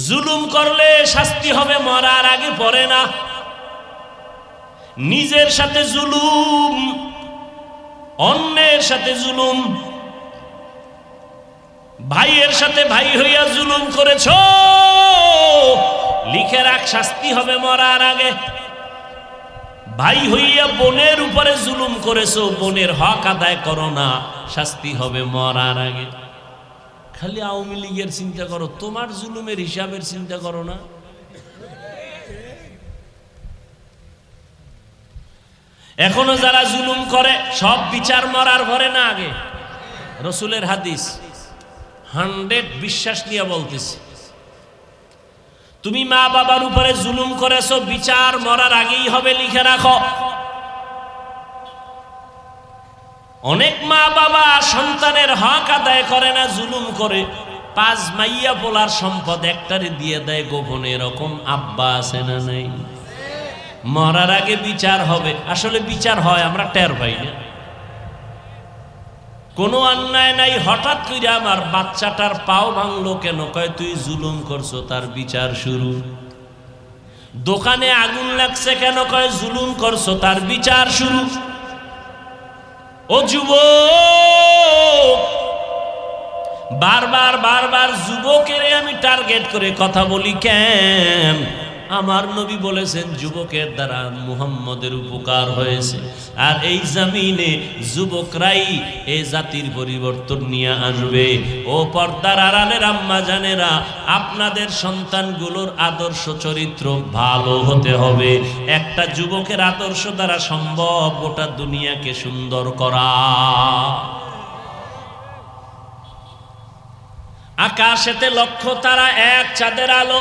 জুলুম করলে শাস্তি হবে মরার আগে, পড়ে না। নিজের সাথে জুলুম, অন্যের সাথে জুলুম, ভাইয়ের সাথে ভাই হইয়া জুলুম করেছো, লিখে রাখ, শাস্তি হবে মরার আগে। ভাই হইয়া বোনের উপরে জুলুম করেছো, বোনের হক আদায় করো না, শাস্তি হবে মরার আগে। খালি আওয়ামী লীগের চিন্তা করো, তোমার জুলুমের হিসাবের চিন্তা করো না। এখনো যারা জুলুম করে সব বিচার মরার ভরে না আগে। রসুলের হাদিস 100 বিশ্বাস নিয়ে বলতেছি, তুমি মা বাবার উপরে জুলুম করেছো, বিচার মরার আগেই হবে, লিখে রাখো। অনেক মা বাবা সন্তানের হক আদায় করে না, জুলুম করে। 5 মাইয়া পোলার সম্পদ একটারে দিয়ে দেয় গোপনে। এরকম আব্বা আছে না নাই? মরার আগে বিচার হবে। আসলে বিচার হয়, আমরা টের পাই না। কোনো অন্যায় নাই, হঠাৎ করে আমার বাচ্চাটার পাও ভাঙলো কেন? কয় তুই জুলুম করছো, তার বিচার শুরু। দোকানে আগুন লাগছে কেন? কয় জুলুম করছো, তার বিচার শুরু। ও যুবক, বারবার যুবকের আমি টার্গেট করে কথা বলি কেন? আমার নবী বলেছেন যুবকের দ্বারা মুহাম্মদের উপকার হয়েছে। আর এই জমিনে যুবকরাই এই জাতির পরিবর্তন নিয়ে আসবে। ও পর্দার আড়ালের আম্মা জানেরা, আপনাদের সন্তানগুলোর আদর্শ চরিত্র ভালো হতে হবে। একটা যুবকের আদর্শ দ্বারা সম্ভব গোটা দুনিয়াকে সুন্দর করা। আকাশেতে লক্ষ তারা, এক চাঁদের আলো।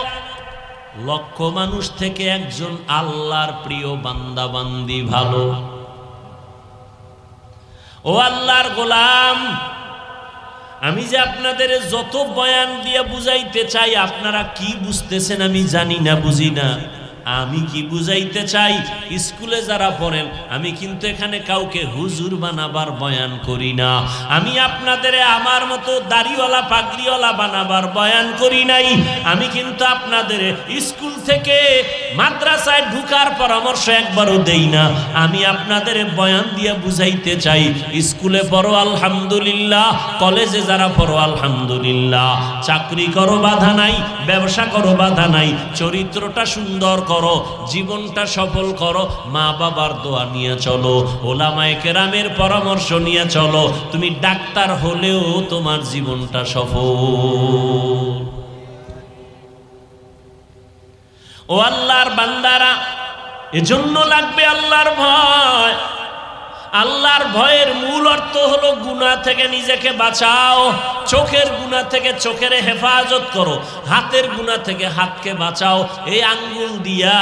লক্ষ মানুষ থেকে একজন আল্লাহর প্রিয় বান্দা বান্দি ভালো। ও আল্লাহর গোলাম, আমি যে আপনাদের যত বয়ান দিয়ে বুঝাইতে চাই, আপনারা কি বুঝতেছেন আমি জানি না, বুঝি না। আমি কি বুঝাইতে চাই, স্কুলে যারা পড়েন, আমি কিন্তু এখানে কাউকে হুজুর বানাবার বয়ান করি না। আমি আপনাদের আমার মতো দাড়িওয়ালা পাগড়িওয়ালা বানাবার বয়ান করি নাই। আমি কিন্তু আপনাদের স্কুল থেকে মাদ্রাসায় ঢুকার পরামর্শ একবারও দেই না। আমি আপনাদের বয়ান দিয়ে বুঝাইতে চাই, স্কুলে পড়ো আলহামদুলিল্লাহ, কলেজে যারা পড়ো আলহামদুলিল্লাহ, চাকরি করো বাধা নাই, ব্যবসা করো বাধা নাই, চরিত্রটা সুন্দর করো, জীবনটা সফল করো, মা বাবার দোয়া নিয়ে চলো, ওলামায়ে কেরামের পরামর্শ নিয়ে চলো। তুমি ডাক্তার হলেও তোমার জীবনটা সফল। ও আল্লাহর বান্দারা, এজন্য লাগবে আল্লাহর ভয়। আল্লাহর ভয়ের মূল অর্থ হলো গুনাহ থেকে নিজেকে বাঁচাও। চোখের গুনাহ থেকে চোখের হেফাজত করো, হাতের গুনাহ থেকে হাতকে বাঁচাও। এই আঙ্গুল দিয়া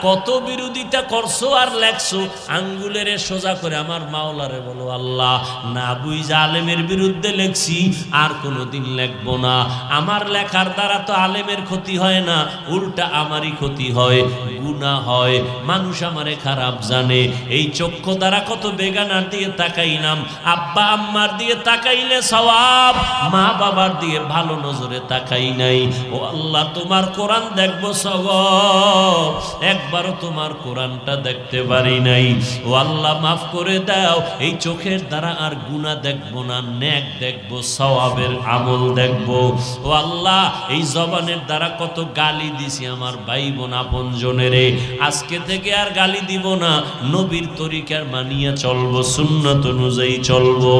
কত বিরোধিতা করছো আর লেখছো, আঙ্গুলের সোজা করে আমার মাওলারে বলো, আল্লাহ না বুঝা আলেমের বিরুদ্ধে লেখছি, আর কোনোদিন লেখবো না। আমার লেখার দ্বারা তো আলেমের ক্ষতি হয় না, উল্টা আমারই ক্ষতি হয়, গুনাহ হয়, মানুষ আমারে খারাপ জানে। এই চক্ষু দ্বারা কত বেগানার দিয়ে তাকাইলাম, আব্বা আম্মার দিয়ে তাকাইলে সওয়াব, মা বাবার দিয়ে ভালো নজরে তাকাই নাই। ও আল্লাহ, তোমার কোরআন দেখবো সওয়াব, একবারও তোমার কোরআনটা দেখতে পারি নাই। ও আল্লাহ মাফ করে দাও, এই চোখের দ্বারা আর গুনাহ দেখবো না, নেক দেখবো, সওয়াবের আমল দেখবো। ও আল্লাহ, এই জবানের দ্বারা কত গালি দিছি আমার ভাই বোন আপনজনেরে, আজকে থেকে আর গালি দিব না, নবীর তরিকার মানিয়ে চলবো, সুন্নত অনুযায়ী চলবো।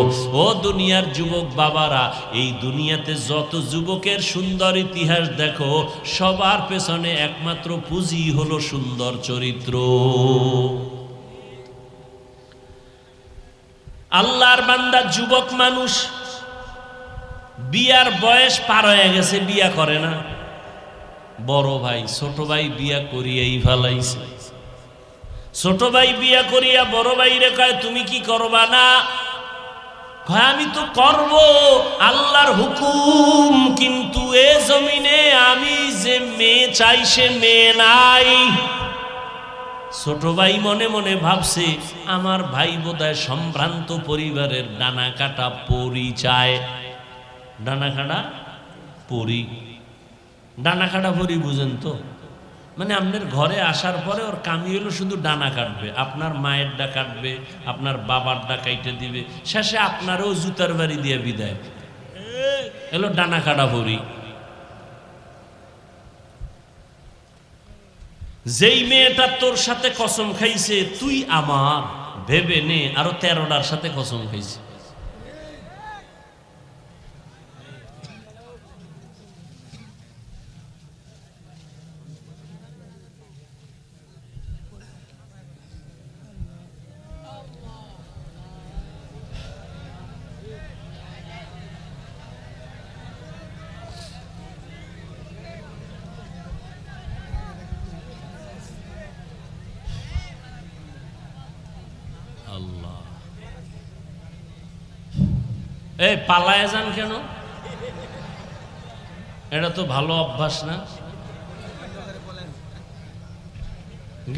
ও দুনিয়ার যুবক বাবারা, এই দুনিয়াতে যত যুবকের সুন্দর ইতিহাস দেখো, সবার পেছনে একমাত্র পুঁজি হলো সুন্দর চরিত্র। আল্লাহর বান্দা যুবক মানুষ বিয়ার বয়স পার হয়ে গেছে, বিয়া করে না। বড় ভাই ছোট ভাই বিয়া করিয়াই ফেলাইছে। ছোট ভাই বিয়া করিয়া বড় ভাই রে কয়, তুমি কি করবা না? কয়, আমি তো করব, আল্লাহর হুকুম, কিন্তু এ জমিনে আমি যে মেয়ে চাই সে মেয়ে নাই। ছোট ভাই মনে মনে ভাবছে, আমার ভাই বোধহয় সম্ভ্রান্ত পরিবারের ডানা কাটা পরি চায়। ডানা কাটা পরি, ডানা কাটা পরি বুঝেন তো? মানে আপনার ঘরে আসার পরে ওর কামি হলো শুধু ডানা কাটবে, আপনার মায়ের ডা কাটবে, আপনার বাবার ডা কাইটে দিবে, শেষে আপনারও জুতার বাড়ি দিয়ে বিদায়। এলো ডানা কাটা পরি। যেই মেয়েটা তোর সাথে কসম খাইছে তুই আমার, ভেবে নে আরো 13টার সাথে কসম খাইছে। এই পালায় যান কেন? এটা তো ভালো অভ্যাস না।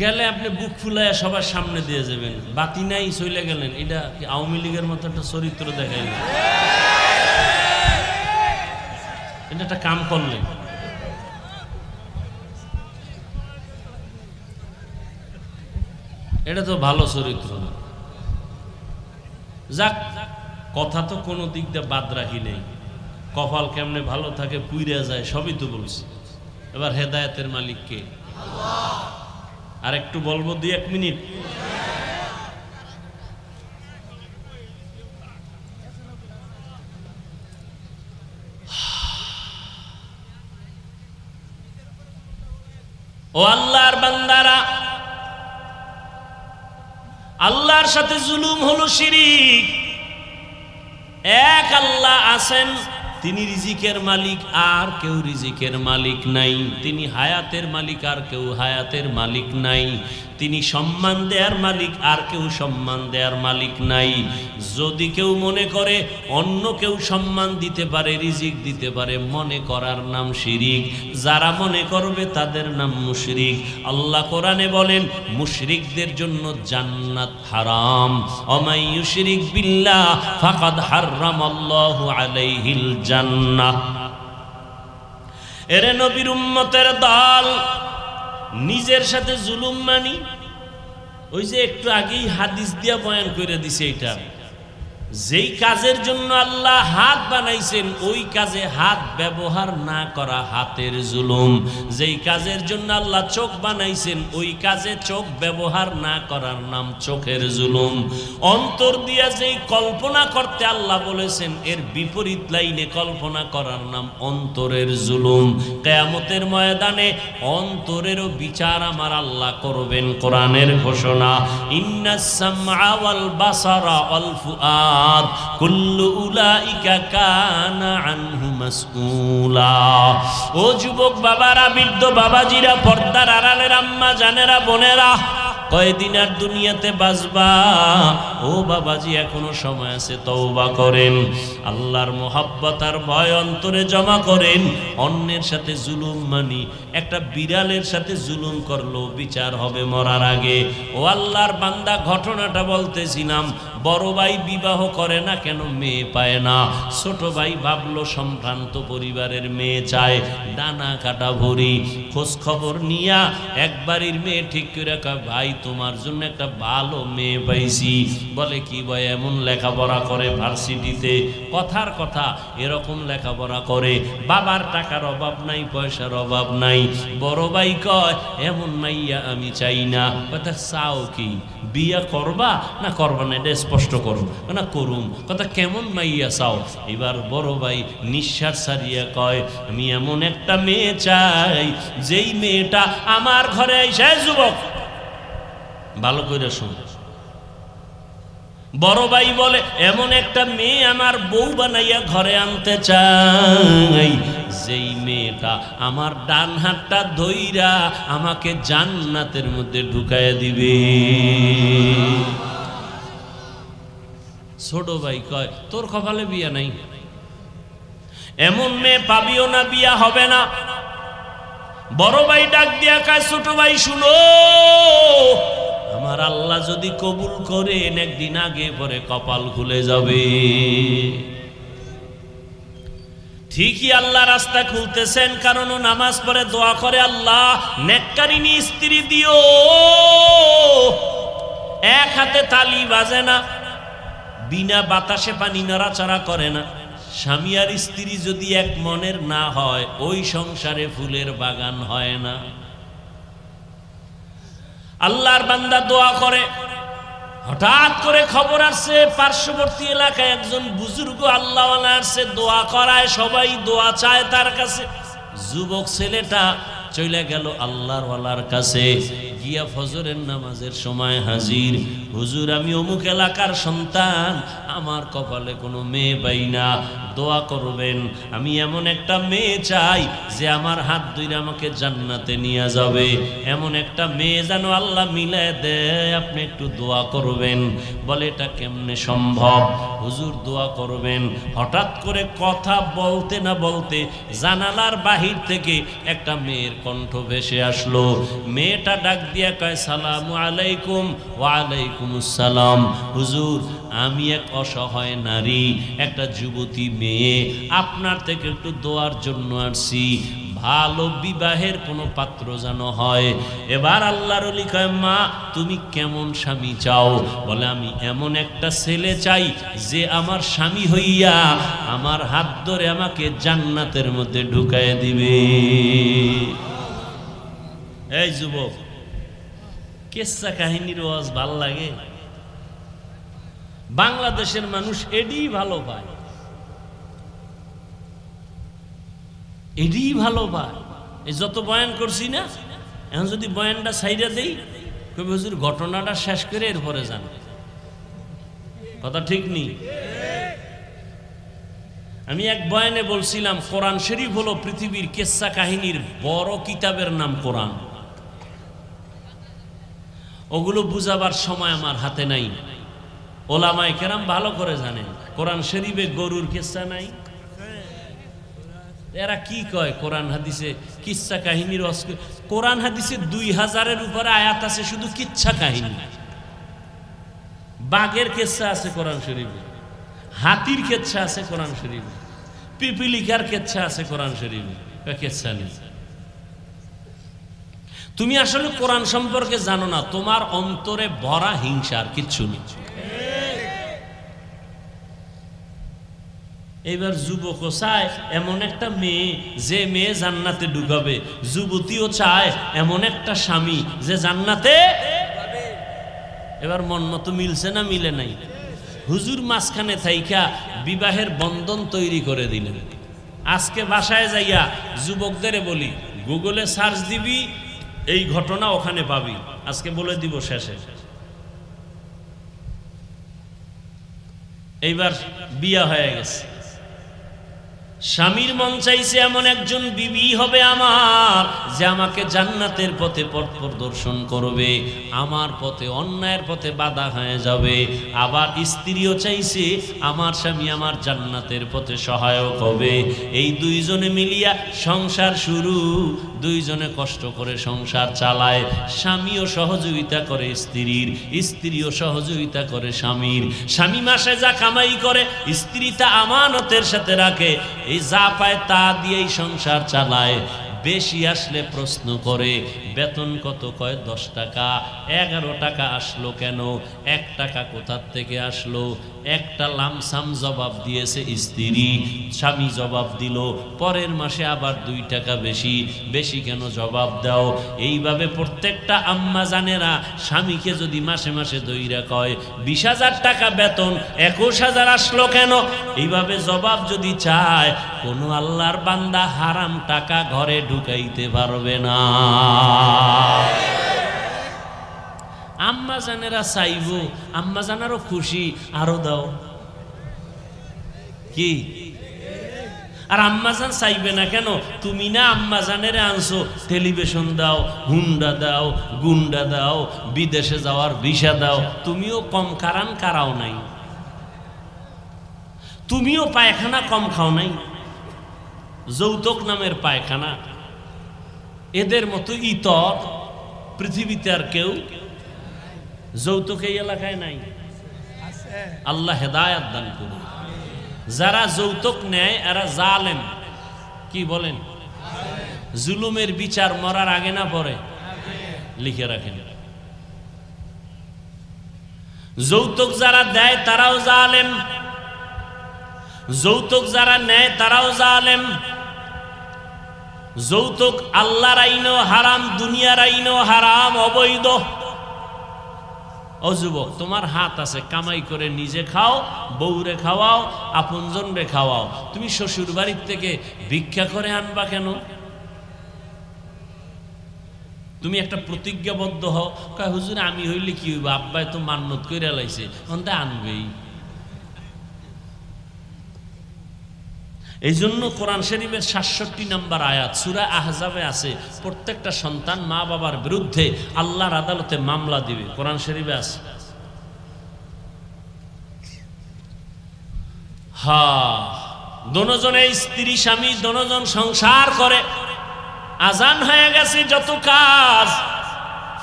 গেলে আপনি বুক ফুলায় সবার সামনে দিয়ে যাবেন, বাতি নাই চলে গেলেন, এটা কি আওয়ামী লীগের মতো একটা চরিত্র দেখাইলেন? এটা একটা কাম করলেন। এটা তো ভালো চরিত্র না। যাক, কথা তো কোনো দিক দিয়ে বাদ রাখি নেই। কপাল কেমনে ভালো থাকে, পুইরা যায়, সবই তো বলছি। এবার হেদায়েতের মালিক কে? আর একটু বলবো 2-1 মিনিট। ও আল্লাহর বান্দারা, আল্লাহর সাথে জুলুম হলো শিরিক। এক আল্লাহ আছেন, তিনি রিজিকের মালিক, আর কেউ রিজিকের মালিক নাই। তিনি হায়াতের মালিক, আর কেউ হায়াতের মালিক নাই। তিনি সম্মান দেয়ার মালিক, আর কেউ সম্মান দেয়ার মালিক নাই। যদি কেউ মনে করে অন্য কেউ সম্মান দিতে পারে, রিজিক দিতে পারে, মনে করার নাম শিরিক। যারা মনে করবে তাদের নাম মুশরিক। আল্লাহ কোরআনে বলেন, মুশরিকদের জন্য জান্নাত হারাম। ওমাই ইউশরিক বিল্লাহ ফাকাদ হারামাল্লাহু আলাইহিল জান্নাহ। এরে নবীর উম্মতের দল, নিজের সাথে জুলুম মানি। ওই যে একটু আগেই হাদিস দিয়া বয়ান করে দিছে, এটা যেই কাজের জন্য আল্লাহ হাত বানাইছেন ওই কাজে হাত ব্যবহার না করা হাতের জুলুম। যেই কাজের জন্য আল্লাহ চোখ বানাইছেন ওই কাজে চোখ ব্যবহার না করার নাম চোখের জুলুম। অন্তর দিয়া যেই কল্পনা করতে আল্লাহ বলেছেন এর বিপরীত লাইনে কল্পনা করার নাম অন্তরের জুলুম। কিয়ামতের ময়দানে অন্তরেরও বিচার আমার আল্লাহ করবেন। কোরআনের ঘোষণা, ইন্নাস সামআ ওয়াল বাসারা ওয়াল ফুআদ কুল্লু উলাইকা কানা আনহু মাসউলা। ও যুবক বাবারা, বৃদ্ধ বাবাজিরা, পর্দার আড়ালের আম্মা জানেরা, বোনেরা, কয়দিন আর দুনিয়াতে বাঁচবা? ও বাবাজি, এখনো সময় আছে, তওবা করেন। আল্লাহর মোহাব্বত আর ভয় অন্তরে জমা করেন। অন্যের সাথে জুলুম মানি, একটা বিড়ালের সাথে জুলুম করলো বিচার হবে মরার আগে। ও আল্লাহর বান্দা, ঘটনাটা বলতেছিলাম, বড় ভাই বিবাহ করে না কেন? মেয়ে পায় না। ছোট ভাই ভাবলো সম্ভ্রান্ত পরিবারের মেয়ে চায়, ডানা কাটা ভরি। খোঁজ খবর নিয়া একবারের মেয়ে ঠিক করে কয়, ভাই তোমার জন্য একটা ভালো মেয়ে পাইছি। বলে কি ভাই? এমন লেখাপড়া করে ভার্সিটিতে, কথার কথা এরকম লেখাপড়া করে, বাবার টাকার অভাব নাই, পয়সার অভাব নাই। বড় ভাই কয়, এমন মাইয়া আমি চাই না। কথা, চাও কি? বিয়া করবা না করবা না? এটা স্পষ্ট করো না। করুম। কথা, কেমন মাইয়া চাও? এবার বড় ভাই নিঃশ্বাস ছাড়িয়া কয়, আমি এমন একটা মেয়ে চাই যেই মেয়েটা আমার ঘরে এসে, যুবক ভালো করে শুন, বড় ভাই বলে, এমন একটা মেয়ে আমার বউ বানাইয়া ঘরে আনতে চাই যেই মেয়েটা আমার ডান হাতটা ধইরা আমাকে জান্নাতের মধ্যে ঢুকাইয়া দিবে। ছোট ভাই কয়, তোর কপালে বিয়া নাই, এমন মেয়ে পাবিও না, বিয়া হবে না। বড় ভাই ডাক দিয়া কয়, ছোট ভাই শুনো, আমার আল্লাহ যদি কবুল করেন একদিন আগে পরে কপাল খুলে যাবে। ঠিকই আল্লাহ রাস্তা খুলতেছেন, কারণ ও নামাজ পড়ে দোয়া করে, আল্লাহ নেককারিনী স্ত্রী দিও। এক হাতে তালি বাজে না, বিনা বাতাসে পানি নড়াচড়া করে না। স্বামী আর স্ত্রী যদি এক মনের না হয়, ওই সংসারে ফুলের বাগান হয় না। আল্লাহর বান্দা দোয়া করে, হঠাৎ করে খবর আসছে পার্শ্ববর্তী এলাকায় একজন বুজুর্গ আল্লাহওয়ালা আসছে, দোয়া করায়, সবাই দোয়া চায় তার কাছে। যুবক ছেলেটা চলে গেল আল্লাহর ওয়ালার কাছে, গিয়া ফজরের নামাজের সময় হাজির। হুজুর, আমি অমুক এলাকার সন্তান, আমার কপালে কোনো মেয়ে পাই না, দোয়া করবেন। আমি এমন একটা মেয়ে চাই যে আমার হাত ধরে আমাকে জান্নাতে নিয়ে যাবে, এমন একটা মেয়ে যেন আল্লাহ মিলায় দেয়, আপনি একটু দোয়া করবেন। বলে, এটা কেমনে সম্ভব? হুজুর, দোয়া করবেন। হঠাৎ করে কথা বলতে না বলতে জানালার বাহির থেকে একটা মেয়ের কণ্ঠ ভেসে আসলো। মেয়েটা ডাক দিয়া কয়, সালামু আলাইকুম। ওয়ালাইকুম আসসালাম। হুজুর, আমি এক অসহায় নারী, একটা যুবতী মেয়ে, আপনার থেকে একটু দোয়ার জন্য আসছি, ভালো বিবাহের কোনো পাত্র যেন হয়। এবার আল্লাহর ওলি কয়, মা, তুমি কেমন স্বামী চাও? বলে, আমি এমন একটা ছেলে চাই যে আমার স্বামী হইয়া আমার হাত ধরে আমাকে জান্নাতের মধ্যে ঢুকায় দিবে। এই যুবক, কিসসা কাহিনীর ওয়াজ ভাল লাগে? বাংলাদেশের মানুষ এডি ভালো পায়, এডি ভালো পায়। এই যত বয়ান করছি না, এখন যদি বয়ানটা সাইডা দেই, কবি হুজুর ঘটনাটা শেষ করে এরপরে যান। কথা ঠিক নেই? আমি এক বয়ানে বলছিলাম, কোরআন শরীফ হলো পৃথিবীর কিসসা কাহিনীর বড় কিতাবের নাম কোরআন। ওগুলো বুঝাবার সময় আমার হাতে নাই। ওলামায়ে কেরাম ভালো করে জানেন, কোরআন শরীফে গরুর কিসসা নাই। এরা কি কয় কোরআন হাদিসে কিচ্ছা কাহিনীর? কোরআন হাদিসে 2000-এর উপরে আয়াত আছে শুধু কিচ্ছা কাহিনী। বাঘের কিচ্ছা আছে কোরআন শরীফে, হাতির কিচ্ছা আছে কোরআন শরীফে, পিপিলিকার কিচ্ছা আছে কোরআন শরীফে, কিচ্ছা নেই। তুমি আসলে কোরআন সম্পর্কে জানো না, তোমার অন্তরে ভরা হিংসার কিচ্ছু নেই। এবার যুবকও চায় এমন একটা মেয়ে যে মেয়ে জান্নাতে ঢুকাবে, যুবতীও চায় এমন একটা স্বামী যে জান্নাতে। এবার মন মতো মিলছে না মিলে নাই? হুজুর মাঝখানে থাইকা বিবাহের বন্ধন তৈরি করে দিলেন। আজকে বাসায় যাইয়া যুবকদের বলি, গুগলে সার্চ দিবি, এই ঘটনা ওখানে পাবি। আজকে বলে দিব শেষে। এইবার বিয়া হয়ে গেছে, স্বামীর মন চাইছে এমন একজন বিবি হবে আমার যে আমাকে জান্নাতের পথে পথ প্রদর্শন করবে, আমার পথে অন্যায়ের পথে বাধা হয়ে যাবে। আবার স্ত্রীও চাইছে আমার স্বামী আমার জান্নাতের পথে সহায়ক হবে। এই দুইজনে মিলিয়া সংসার শুরু, দুইজনে কষ্ট করে সংসার চালায়। স্বামীও সহযোগিতা করে স্ত্রীর, স্ত্রীও সহযোগিতা করে স্বামীর। স্বামী মাসে যা কামাই করে স্ত্রী তা আমানতের সাথে রাখে, এই যা পায় তা দিয়েই সংসার চালায়। বেশি আসলে প্রশ্ন করে, বেতন কত? কয় 10 টাকা। 11 টাকা আসলো কেন? 1 টাকা কোথার থেকে আসলো? একটা লামসাম জবাব দিয়েছে স্ত্রী, স্বামী জবাব দিল। পরের মাসে আবার 2 টাকা বেশি। বেশি কেন জবাব দাও? এইভাবে প্রত্যেকটা আম্মা জানেরা স্বামীকে যদি মাসে মাসে দইরা কয় 20,000 টাকা বেতন, 21,000 আসলো কেন? এইভাবে জবাব যদি চায়, কোনো আল্লাহর বান্দা হারাম টাকা ঘরে ঢুকাইতে পারবে না। আম্মা জানেরা চাইব, আম্মা জানারও খুশি, আরো দাও কি? আর আম্মা জান চাইবে না কেন? তুমি না আম্মা জানেরে আনছো, টেলিভিশন দাও, হুন্ডা দাও, গুন্ডা দাও, বিদেশে যাওয়ার ভিসা দাও। তুমিও কম কারাও নাই, তুমিও পায়খানা কম খাও নাই। যৌতুক নামের পায়খানা, এদের মতো ইতর পৃথিবীতে আর কেউ যৌতুক এই এলাকায় নাই। আল্লাহ হেদায়েত দান করুন। যারা যৌতুক নেয় এরা জালেম। কি বলেন? জুলুমের বিচার মরার আগে না পরে? লিখে রাখেন। যৌতুক যারা দেয় তারাও জালেম, যৌতুক যারা নেয় তারাও জালেম। যৌতুক আল্লাহর আইনও হারাম, দুনিয়ার আইনও হারাম, অবৈধ। ও যুবক, তোমার হাত আছে, কামাই করে নিজে খাও, বউরে খাওয়াও, আপনজন রে খাওয়াও। তুমি শ্বশুর বাড়ির থেকে ভিক্ষা করে আনবা কেন? তুমি একটা প্রতিজ্ঞাবদ্ধ হও, কয় হুজুর আমি হইলে কি হইব, আব্বাই তো মান্নত কইরা লাইছে, অন্তে আনবেই। এই জন্য কোরআন শরীফের ৬৭ নম্বর আয়াত সূরা আহজাবে আছে, প্রত্যেকটা সন্তান মা বাবার বিরুদ্ধে আল্লাহর আদালতে মামলা দিবে, কোরআন শরীফে আছে। হ্যাঁ, দোনোজনে স্ত্রী স্বামী দোনোজন সংসার করে, আজান হয়ে গেছে, যত কাজ,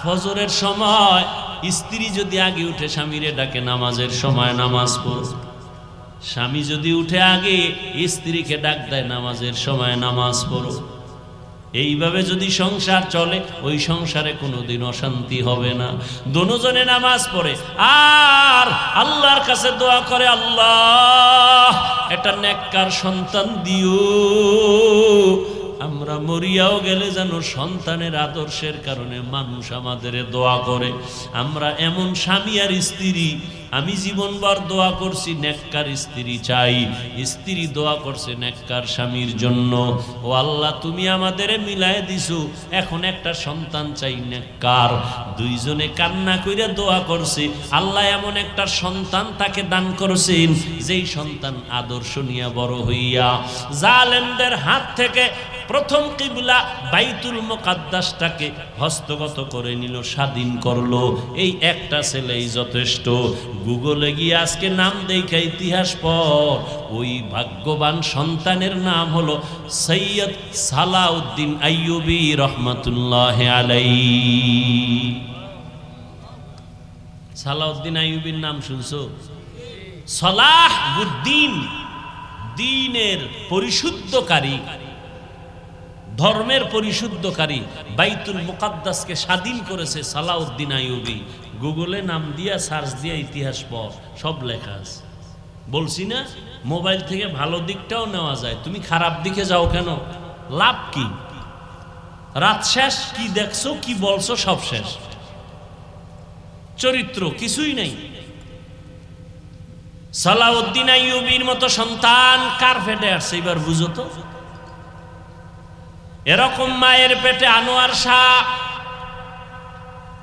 ফজরের সময় স্ত্রী যদি আগে উঠে স্বামীরে ডাকে নামাজের সময় নামাজ পড়ো, স্বামী যদি উঠে আগে স্ত্রীকে ডাক দেয় নামাজের সময় নামাজ পড়ো। এইভাবে যদি সংসার চলে ওই সংসারে কোনোদিন অশান্তি হবে না। দোনোজনে নামাজ পড়ে আর আল্লাহর কাছে দোয়া করে, আল্লাহ একটা নেককার সন্তান দিও, আমরা মরিয়াও গেলে যেন সন্তানের আদর্শের কারণে মানুষ আমাদের দোয়া করে। আমরা এমন স্বামী আর স্ত্রী, আমি জীবনভর দোয়া করছি নেককার স্ত্রী চাই, স্ত্রী দোয়া করছে নেককার স্বামীর জন্য। ও আল্লাহ তুমি আমাদের মিলায় দিছো, এখন একটা সন্তান চাই নেককার। দুইজনে কান্না কইরা দোয়া করছে, আল্লাহ এমন একটা সন্তান তাকে দান করেছেন যেই সন্তান আদর্শ নিয়ে বড় হইয়া জালেমদের হাত থেকে প্রথম কিবলা বাইতুল মুকাদ্দাসটাকে হস্তগত করে নিল, স্বাধীন করলো। এই একটা ছেলেই যথেষ্ট। গুগলে গিয়ে আজকে নাম দেখা ইতিহাস পর, ওই ভাগ্যবান সন্তানের নাম হলো সৈয়দ সালাউদ্দিন আইয়ুবী রহমাতুল্লাহি আলাইহি। সালাউদ্দিন আইয়ুবীর নাম শুনছো? সালাহ উদ্দিন, দ্বীনের পরিশুদ্ধকারী, ধর্মের পরিশুদ্ধকারী, বাইতুল মুকাদ্দাসকে স্বাধীন করেছে সালাউদ্দিন আইয়ুবী। গুগলে নাম দিয়া সার্চ দিয়া ইতিহাস পড়, সব লেখা আছে। বলছি না মোবাইল থেকে ভালো দিকটাও নেওয়া যায়, তুমি খারাপ দিকে যাও কেন? লাভ কি? রাত শেষ, কি দেখছো কি বলছো সব শেষ, চরিত্র কিছুই নাই। সালাউদ্দিন আইয়ুবীর মতো সন্তান কার পেটে আসছে এবার বুঝো তো। এরকম মায়ের পেটে আনোয়ার শাহ,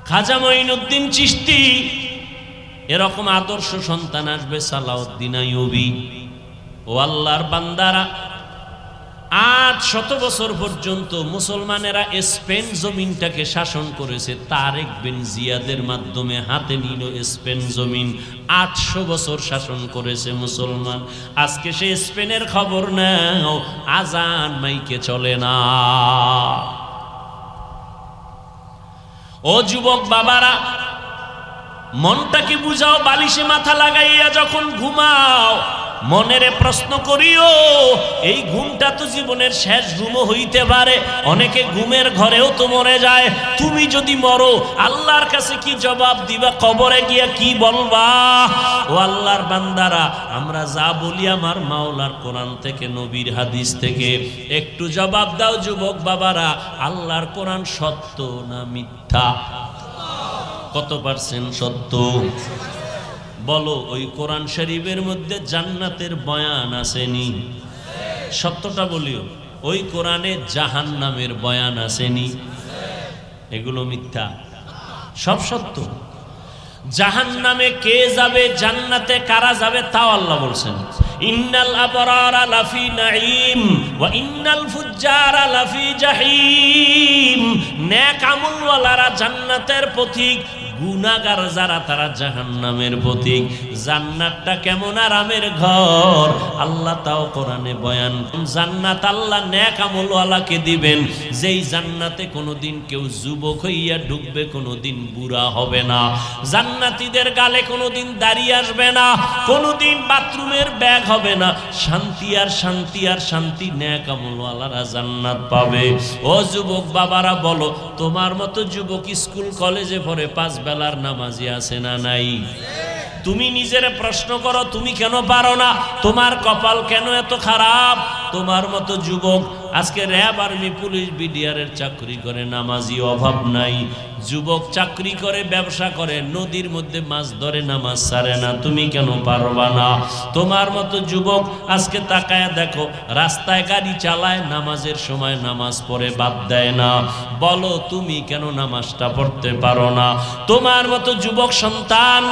খাজা মঈনুদ্দিন চিশতি, এরকম আদর্শ সন্তান আসবে সালাউদ্দিন আইয়ুবী। ও আল্লাহর বান্দারা, 800 বছর পর্যন্ত মুসলমানেরা স্পেন জমিনটাকে শাসন করেছে। তারেক বিন জিয়াদের মাধ্যমে হাতে নিল স্পেন জমিন। 800 বছর শাসন করেছে মুসলমান। আজকে সে স্পেনের খবর নাও, আজান মাইকে চলে না। ও যুবক বাবারা, মনটাকে বুঝাও, বালিশে মাথা লাগাইয়া যখন ঘুমাও মনেরে প্রশ্ন করিও, এই ঘুমটা তো জীবনের শেষ ঘুমও হইতে পারে। অনেকে ঘুমের ঘরেও তো মরে যায়। তুমি যদি মরো আল্লাহর কাছে কি জবাব দিবা? কবরে গিয়া কি বলবা? ও আল্লাহর বান্দারা, আমরা যা বলি আমার মাওলার কোরআন থেকে, নবীর হাদিস থেকে, একটু জবাব দাও যুবক বাবারা। আল্লাহর কোরআন সত্য না মিথ্যা? কত পার্সেন্ট সত্য বলো? ওই কোরআন শরীফের মধ্যে জান্নাতের বয়ান আসেনি? সত্যটা বলিও, ওই কোরআনে জাহান্নামের বয়ান আসেনি? এগুলো মিথ্যা, সব সত্য। জাহান্নামে কে যাবে, জান্নাতে কারা যাবে তাও আল্লাহ বলছেন। ইন্নাল আবরারা লাফি নাঈম ওয়া ইন্নাল ফুজ্জারা লাফি জাহিম। নেক আমলওয়ালারা জান্নাতের পথিক, গুনাহগার যারা তারা জাহান্নামের পথিক। জান্নাতটা কেমন আরামের ঘর আল্লাহ তাও কোরআনে বয়ান। জান্নাত আল্লাহ নেক আমলওয়ালাকে দিবেন, যেই জান্নাতে কোনোদিন কেউ যুবক হইয়া ঢুকবে, কোনোদিন বুড়া হবে না। জান্নাতীদের গালে কোনোদিন দাড়ি আসবে না, কোনোদিন বাথরুমের ব্যাগ হবে না। শান্তি আর শান্তি আর শান্তি, নেক আমলওয়ালারা জান্নাত পাবে। ও যুবক বাবারা বলো, তোমার মতো যুবক স্কুল কলেজে পড়ে 5 বেলার নামাজি আছে না নাই? তুমি নিজের প্রশ্ন করো, তুমি কেন পারো না? তোমার কপাল কেন এত খারাপ? তোমার মতো যুবক আজকে র্যাব আর্মি পুলিশ বিডিআরের চাকরি করে, নামাজি অভাব নাই। যুবক চাকরি করে, ব্যবসা করে, নদীর মধ্যে মাছ ধরে, নামাজ ছাড়ে না, তুমি কেন পারবা না? তোমার মতো যুবক আজকে তাকায় দেখো, রাস্তায় গাড়ি চালায়, নামাজের সময় নামাজ পড়ে বাদ দেয় না, বলো তুমি কেন নামাজটা পড়তে পারো না? তোমার মতো যুবক সন্তান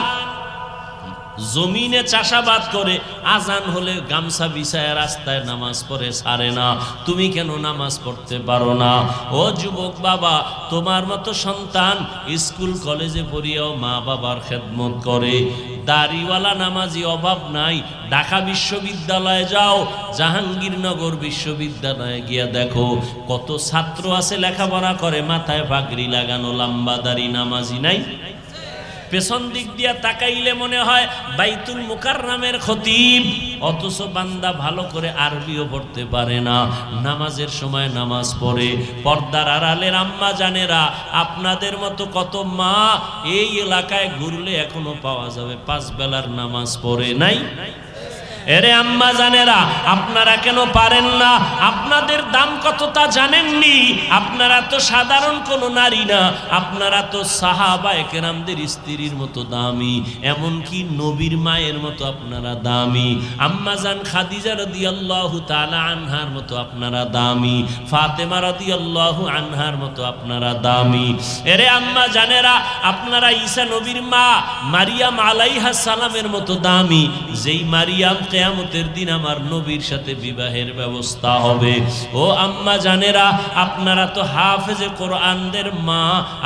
জমিনে চাষাবাদ করে, আজান হলে গামছা বিছায় রাস্তায় নামাজ পড়ে ছাড়ে না, তুমি কেন নামাজ পড়তে পারো না? ও যুবক বাবা, তোমার মতো সন্তান স্কুল কলেজে পড়িয়াও মা বাবার খেদমত করে, দাড়িওয়ালা নামাজি অভাব নাই। ঢাকা বিশ্ববিদ্যালয়ে যাও, জাহাঙ্গীরনগর বিশ্ববিদ্যালয়ে গিয়া দেখো কত ছাত্র আছে লেখাপড়া করে, মাথায় পাগড়ি লাগানো, লম্বা দাড়ি, নামাজি নাই। পেছন দিক দিয়া তাকাইলে মনে হয় বাইতুল মুকাররমের খতিব, অথচ বান্দা ভালো করে আরবিও পড়তে পারে না, নামাজের সময় নামাজ পড়ে। পর্দার আড়ালের আম্মা জানেরা, আপনাদের মতো কত মা এই এলাকায় ঘুরলে এখনো পাওয়া যাবে 5 বেলার নামাজ পড়ে নাই। এরে আম্মা জানেরা, আপনারা কেন পারেন না? আপনাদের দাম কত তা জানেননি? আপনারা তো সাধারণ কোনো নারী না, আপনারা তো সাহাবায়ে কেরামদের স্ত্রীর মতো দামি, এমনকি নবীর মায়ের মতো আপনারা দামি। আম্মা জান খাদিজা রাদিয়াল্লাহু তাআলা আনহার মতো আপনারা দামি, ফাতেমা রাদিয়াল্লাহু আনহার মতো আপনারা দামি। এরে আম্মা জানেরা, আপনারা ঈসা নবীর মা মারিয়াম আলাইহাস সালামের মতো দামি, যেই মারিয়াম কিয়ামতের দিন আমার নবীর সাথে বিবাহের ব্যবস্থা হবে। ও আম্মা জানেরা, আপনারা তো হাফেজে কোরআনদের মা,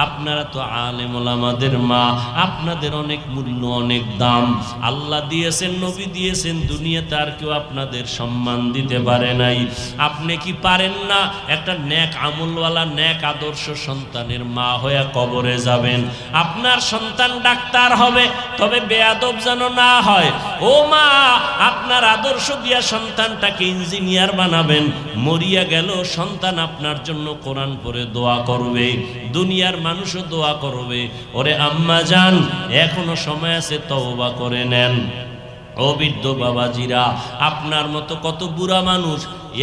আপনারা তো আলেম ওলামাদের মা, আপনাদের অনেক মূল্য, অনেক দাম আল্লাহ দিয়েছেন, নবী দিয়েছেন, দুনিয়াতে আর কেউ আপনাদের সম্মান দিতে পারে নাই। আপনি কি পারেন না একটা নেক আমলওয়ালা, নেক আদর্শ সন্তানের মা হয়ে কবরে যাবেন? আপনার সন্তান ডাক্তার হবে, তবে বেয়াদব যেন না হয়। ও মা, আপনার আদর্শ দিয়া সন্তানটাকে ইঞ্জিনিয়ার বানাবেন, মরিয়া গেল সন্তান আপনার জন্য কোরআন পড়ে দোয়া করবে, দুনিয়ার মানুষও দোয়া করবে। ওরে আম্মা জান, এখনো সময় আছে, তওবা করে নেন। ও বৃদ্ধ বাবাজিরা, আপনার মতো কত বুড়া মানুষ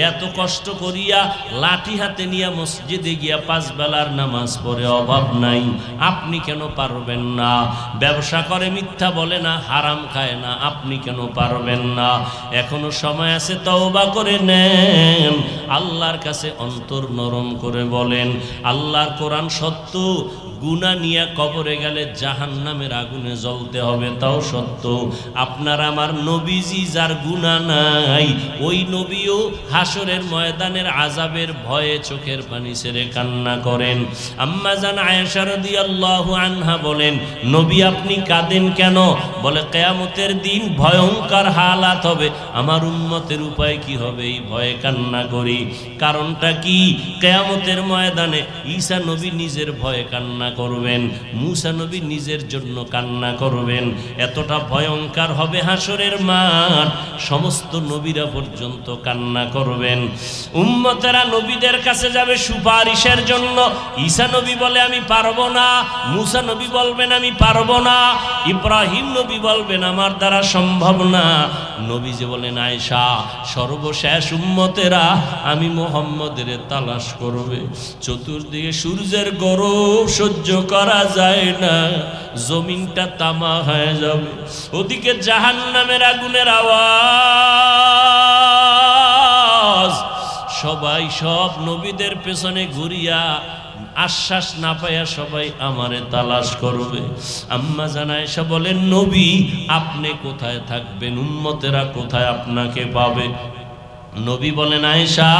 এত কষ্ট করিয়া লাঠি হাতে নিয়ে মসজিদে গিয়া 5 বেলার নামাজ পড়ে, অভাব নাই, আপনি কেন পারবেন না? ব্যবসা করে, মিথ্যা বলে না, হারাম খায় না, আপনি কেন পারবেন না? এখনো সময় আছে, তওবা করে নেন, আল্লাহর কাছে অন্তর নরম করে বলেন, আল্লাহর কোরআন সত্য, গুনাহ নিয়ে কবরে গেলে জাহান্নামের আগুনে জ্বলতে হবে, তাও সত্য। আপনার আমার নবীজি যার গুনাহ নাই, ওই নবীও হাসরের ময়দানের আযাবের ভয়ে চোখের পানি ছেড়ে কান্না করেন। আম্মা জান আয়েশা রাদিয়াল্লাহু আনহা বলেন, নবী আপনি কাঁদেন কেন? বলে, কিয়ামতের দিন ভয়ঙ্কর হালাত হবে, আমার উম্মতের উপায় কি হবে, এই ভয়ে কান্না করি। কারণটা কি? কিয়ামতের ময়দানে ঈসা নবী নিজের ভয়ে কান্না করবেন, মূসা নবী নিজের জন্য কান্না করবেন। এতটা ভয়ঙ্কর হবে হাসরের মাঠ, সমস্ত নবীরা পর্যন্ত কান্না করবেন। উম্মতেরা নবীদের কাছে যাবে সুপারিশের জন্য। ঈসা নবী বলে আমি পারবো না, মূসা নবী বলবেন আমি পারবো না, ইব্রাহিম নবী বলবেন আমার দ্বারা সম্ভব না। নবীজি বলেন, আয়েশা, সর্বশেষ উম্মতেরা আমি মুহাম্মদের তালাশ করবে, চতুর্দিকে সূর্যের গরম সহ্য করা যায় না, জমিনটা তামা হয়ে যাবে, ওদিকে জাহান্নামের আগুনের আওয়াজ, সবাই সব নবীদের পেছনে ঘুরিয়া আশ্বাস না পাইয়া সবাই আমারে তালাশ করবে। আম্মা জান আয়েশা বলেন, নবী আপনি কোথায় থাকবেন, উম্মতেরা কোথায় আপনাকে পাবে? নবী বলেন, আয়েশা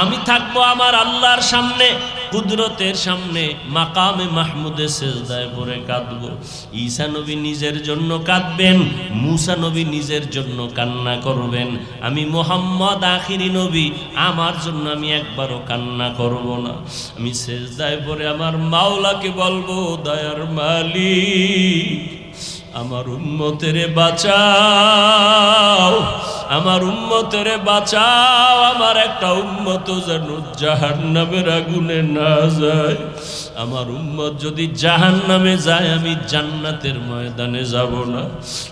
আমি থাকবো আমার আল্লাহর সামনে, কুদরতের সামনে, মাকামে মাহমুদে সেজদায় পড়ে কাঁদবো। ঈসা নবী নিজের জন্য কাঁদবেন, মূসা নবী নিজের জন্য কান্না করবেন, আমি মুহাম্মদ আখিরি নবী, আমার জন্য আমি একবারও কান্না করব না। আমি সেজদায় পড়ে আমার মাওলাকে বলবো, দয়ার মালিক আমার উম্মতেরে বাঁচাও, আমার উম্মতেরে বাঁচাও, আমার একটা উম্মত যেন জাহান্নামের আগুনে না যায়। আমার উম্মত যদি জাহান্নামে যায় আমি জান্নাতের ময়দানে যাব না।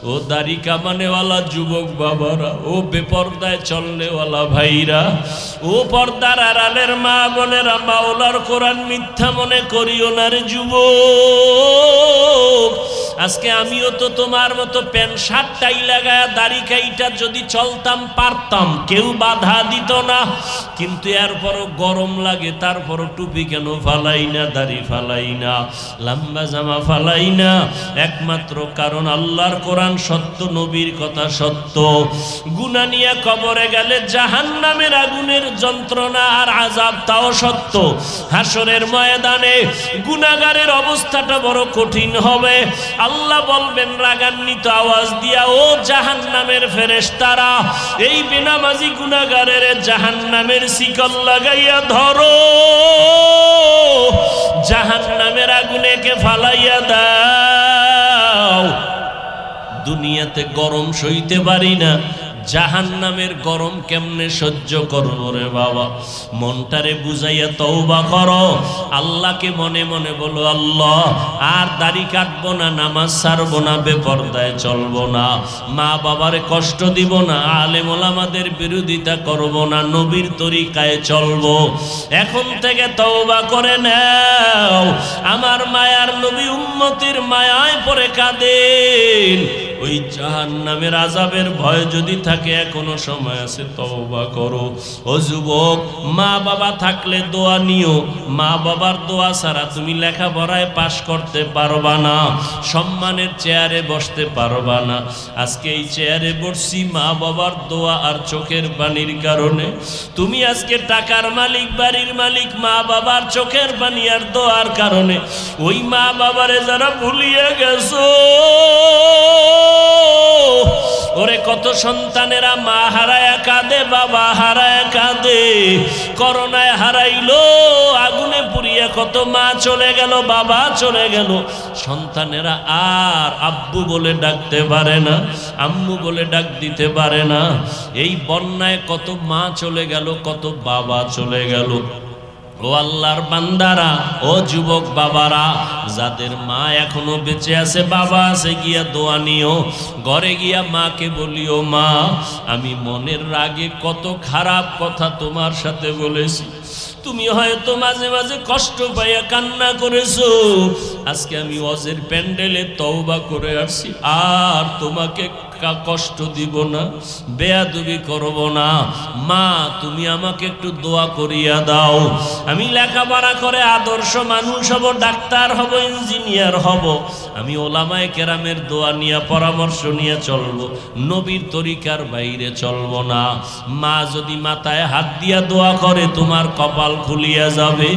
ও দাড়ি কামানেওয়ালা যুবক বাবারা, ও বেপর্দায় চলনেওয়ালা ভাইরা, ও পর্দার আড়ালের মা বোনেরা, মাওলার কোরআন মিথ্যা মনে করিও না রে যুবক। আজকে আমিও তো তোমার মতো প্যান্ট শার্ট টাই লাগায়া দাড়ি কাইটা যদি চলতাম পারতাম, কেউ বাধা দিত না। কিন্তু এরপরও গরম লাগে, তারপরও টুপি কেন ফালাই না, দাড়ি ফালাই না, লম্বা জামা ফালাই না? একমাত্র কারণ আল্লাহর কোরআন সত্য, নবীর কথা সত্য। গুনাহ নিয়ে কবরে গেলে জাহান্নামের আগুনের যন্ত্রণা আর আযাব তাও সত্য। হাসরের ময়দানে গুনাহগারের অবস্থাটা বড় কঠিন হবে। আল্লাহ বলবেন রাগান্বিত আওয়াজ দিয়া, ও জাহান্নামের ফেরেশতারা, এই বেনামাজি গুনাহগারের জাহান্নামের শিকল লাগাইয়া ধরো, জাহান্নামের আগুনে কে ফালাইয়া দাও। দুনিয়াতে গরম সইতে পারি না, জাহান্নামের গরম কেমনে সহ্য করব রে বাবা? মনটারে বুঝাইয়া তওবা করো, আল্লাহকে মনে মনে বলো, আল্লাহ আর দাড়ি কাটবো না, নামাজ ছাড়বো না, বেপরদায় চলবো না, মা বাবারে কষ্ট দিব না, আলেম ওলামাদের বিরোধিতা করব না, নবীর তরিকায় চলবো। এখন থেকে তওবা করে নাও। আমার মায়ার নবী উম্মতির মায়ায় পড়ে কাঁদেন। ওই জাহান্নামের আযাবের ভয় যদি থাকে এখনো সময় আছে, তওবা করো। ও যুবক, মা বাবা থাকলে দোয়া নিও। মা বাবার দোয়া ছাড়া তুমি লেখাপড়ায় পাশ করতে পারবা না, সম্মানের চেয়ারে বসতে পারবা না। আজকে এই চেয়ারে বসছি মা বাবার দোয়া আর চোখের পানির কারণে। তুমি আজকে টাকার মালিক, বাড়ির মালিক, মা বাবার চোখের পানি আর দোয়ার কারণে। ওই মা বাবারে যারা ভুলিয়ে গেছো, ওরে কত সন্তানেরা মা হারায় কাঁদে, বাবা হারায় কাঁদে। করোনায় হারাইলো, আগুনে পুড়িয়ে কত মা চলে গেল, বাবা চলে গেল। সন্তানেরা আর আব্বু বলে ডাকতে পারে না, আম্মু বলে ডাক দিতে পারে না। এই বন্যায় কত মা চলে গেল, কত বাবা চলে গেল। ও আল্লাহর বান্দারা, ও যুবক বাবারা, যাদের মা এখনো বেঁচে আছে, বাবা আছে, গিয়া দোয়া নিও। ঘরে গিয়া মাকে বলিও, মা আমি মনের রাগে কত খারাপ কথা তোমার সাথে বলেছি, তুমি হয়তো মাঝে মাঝে কষ্ট পাইয়া কান্না করেছো। আজকে আমি ওয়াজের প্যান্ডেলে তওবা করে আসছি, আর তোমাকে কষ্ট দিব না, বেয়াদবি করব না। মা তুমি আমাকে একটু দোয়া করিয়া দাও। আমি লেখাপড়া করে আদর্শ মানুষ হব, ডাক্তার হব, ইঞ্জিনিয়ার হব। আমি ওলামায়ে কেরামের দোয়া নিয়ে, পরামর্শ নিয়ে চলবো, নবীর তরিকার বাইরে চলবো না। মা যদি মাথায় হাত দিয়া দোয়া করে, তোমার কপাল খুলিয়া যাবে।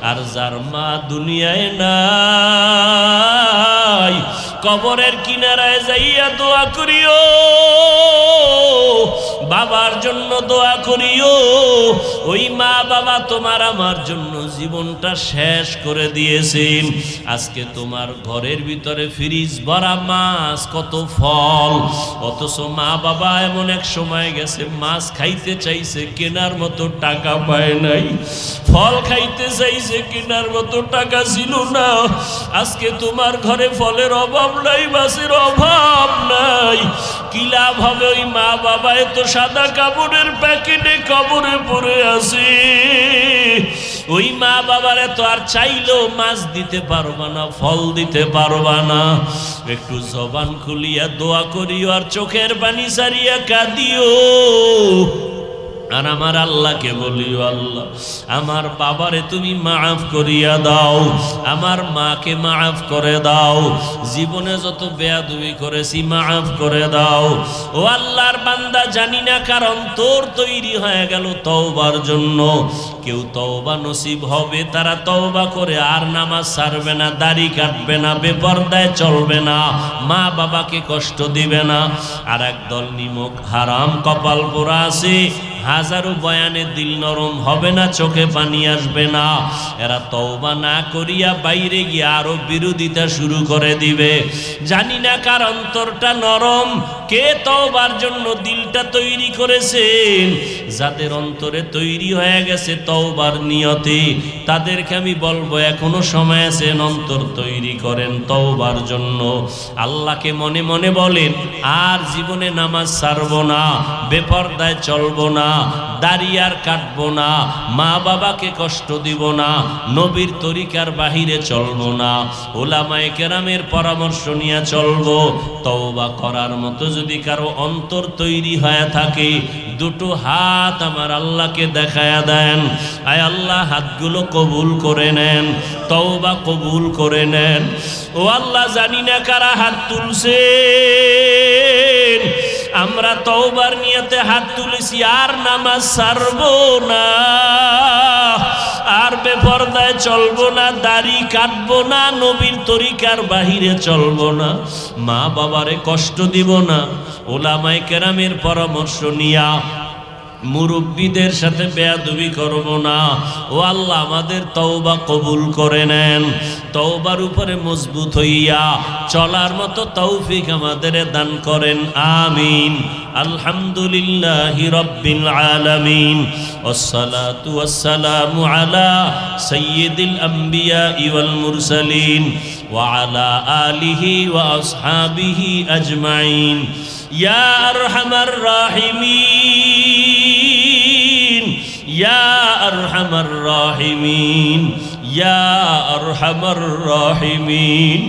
আর যার মা দুনিয়ায় নাই, কবরের কিনারায় যাইয়া দোয়া করিও, বাবার জন্য দোয়া করিও। ওই মা বাবা তোমার আমার জন্য জীবনটা শেষ করে দিয়েছেন। আজকে তোমার ঘরের ভিতরে ফ্রিজ ভরা মাছ, কত ফল, অথচ মা বাবা এমন এক সময় গেছে মাছ খাইতে চাইছে, কেনার মতো টাকা পায় নাই। ফল খাইতে চাইছে, কেনার মতো টাকা ছিল না। আজকে তোমার ঘরে ফলের অভাব নাই, মাছের অভাব নাই। কি লাভ হবে? ওই মা বাবা এত সাদা কাপড়ের প্যাকেটে কবরে পড়ে আছে। ওই মা বাবারে তো আর চাইলেও মাছ দিতে পারবা না, ফল দিতে পারবা না। একটু জবান খুলিয়া দোয়া করিও, আর চোখের পানি সারিয়া কাঁদিও। আর আমার আল্লাহকে বলিও, আল্লাহ আমার বাবারে তুমি মাফ করিয়া দাও, আমার মাকে মাফ করে দাও, জীবনে যত বেয়াদবি করেছি মাফ করে দাও। ও আল্লাহর বান্দা, জানি না কারণ তোর তৈরি হয়ে গেল তওবার জন্য। কেউ তওবা নসিব হবে, তারা তওবা করে আর নামাজ ছাড়বে না, দাড়ি কাটবে না, বেপরদায় চলবে না, মা বাবাকে কষ্ট দিবে না। আর একদল নিমক হারাম কপাল পোড়া আছে, হাজারো বয়ানে দিল নরম হবে না, চোখে পানি আসবে না। এরা তওবা না করিয়া বাইরে গিয়ে আরো বিরোধিতা শুরু করে দিবে। জানি না কার অন্তরটা নরম, কে তওবার জন্য দিলটা তৈরি করেছেন। যাদের অন্তরে তৈরি হয়ে গেছে তওবার নিয়তে, তাদেরকে আমি বলবো এখনো সময় আছে, অন্তর তৈরি করেন তওবার জন্য। আল্লাহকে মনে মনে বলেন, আর জীবনে নামাজ ছাড়বো না, বেপরদায় চলবো না, দাড়ি আর কাটবো না, মা বাবাকে কষ্ট দিব না, নবীর তরিকার বাহিরে চলবো না, উলামায়ে কেরামের পরামর্শ নিয়ে চলবো। তওবা করার মতো যদি কারো অন্তর তৈরি হয়ে থাকে, দুটো হাত আমার আল্লাহকে দেখায়া দেন। আয় আল্লাহ, হাতগুলো কবুল করে নেন, তওবা কবুল করে নেন। ও আল্লাহ, জানি না কারা হাত তুলছেন, আমরা তওবার নিয়তে হাত তুলেছি, আর নামাজ ছাড়বো না, আর বেপরদায় চলবো না, দাড়ি কাটবো না, নবীর তরিকার বাহিরে চলবো না, মা বাবারে কষ্ট দিব না, উলামায়ে কেরামের পরামর্শ নিয়া মুরব্বীদের সাথে বেয়াদবি করব না। ও আল্লাহ, আমাদের তওবা কবুল করে নেন। তওবার উপরে মজবুত হইয়া চলার মতো তৌফিক আমাদের দান করেন, আমিন। আলহামদুলিল্লাহি রাব্বিল আলামিন, ওয়াসসালাতু ওয়াসসালামু আলা সাইয়্যিদিল আমবিয়া ওয়াল মুরসালিন ওয়া আলা আলিহি ওয়া আসহাবিহি আজমাইন। ইয়া আরহামার রাহিমিন, ইয়া আরহামার রাহিমিন, ইয়া আরহামার রাহিমিন।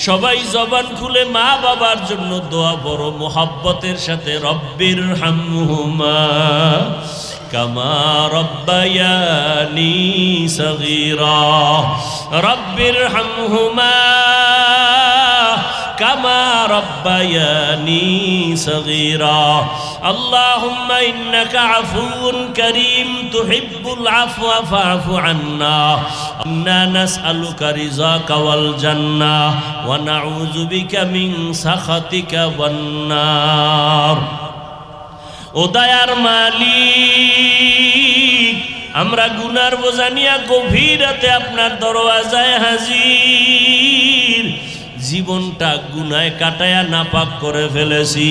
সবাই জবান খুলে মা বাবার জন্য দোয়া বড় মোহাব্বতের সাথে, রব্বির হামহুমা কামা রব্বায়ানি সগীরা, রব্বির হামহুমা কামা রব্বায়ানি সগীরা। আল্লাহুম্মা ইন্নাকা আফুউন কারীম তুহিব্বুল আফওয়া ফা'ফু আন্না। ইন্না নাসআলুকা রিযাকা ওয়াল জান্নাহ ওয়া নাউযু বিকা মিন সাখাতিকা ওয়ান নার। ও দয়ার মালিক, আমরা গুনার বোঝা নিয়ে গভীর রাতে আপনার দরওয়াজায় হাজির। জীবনটা গুনায় কাটায়া নাপাক করে ফেলেছি।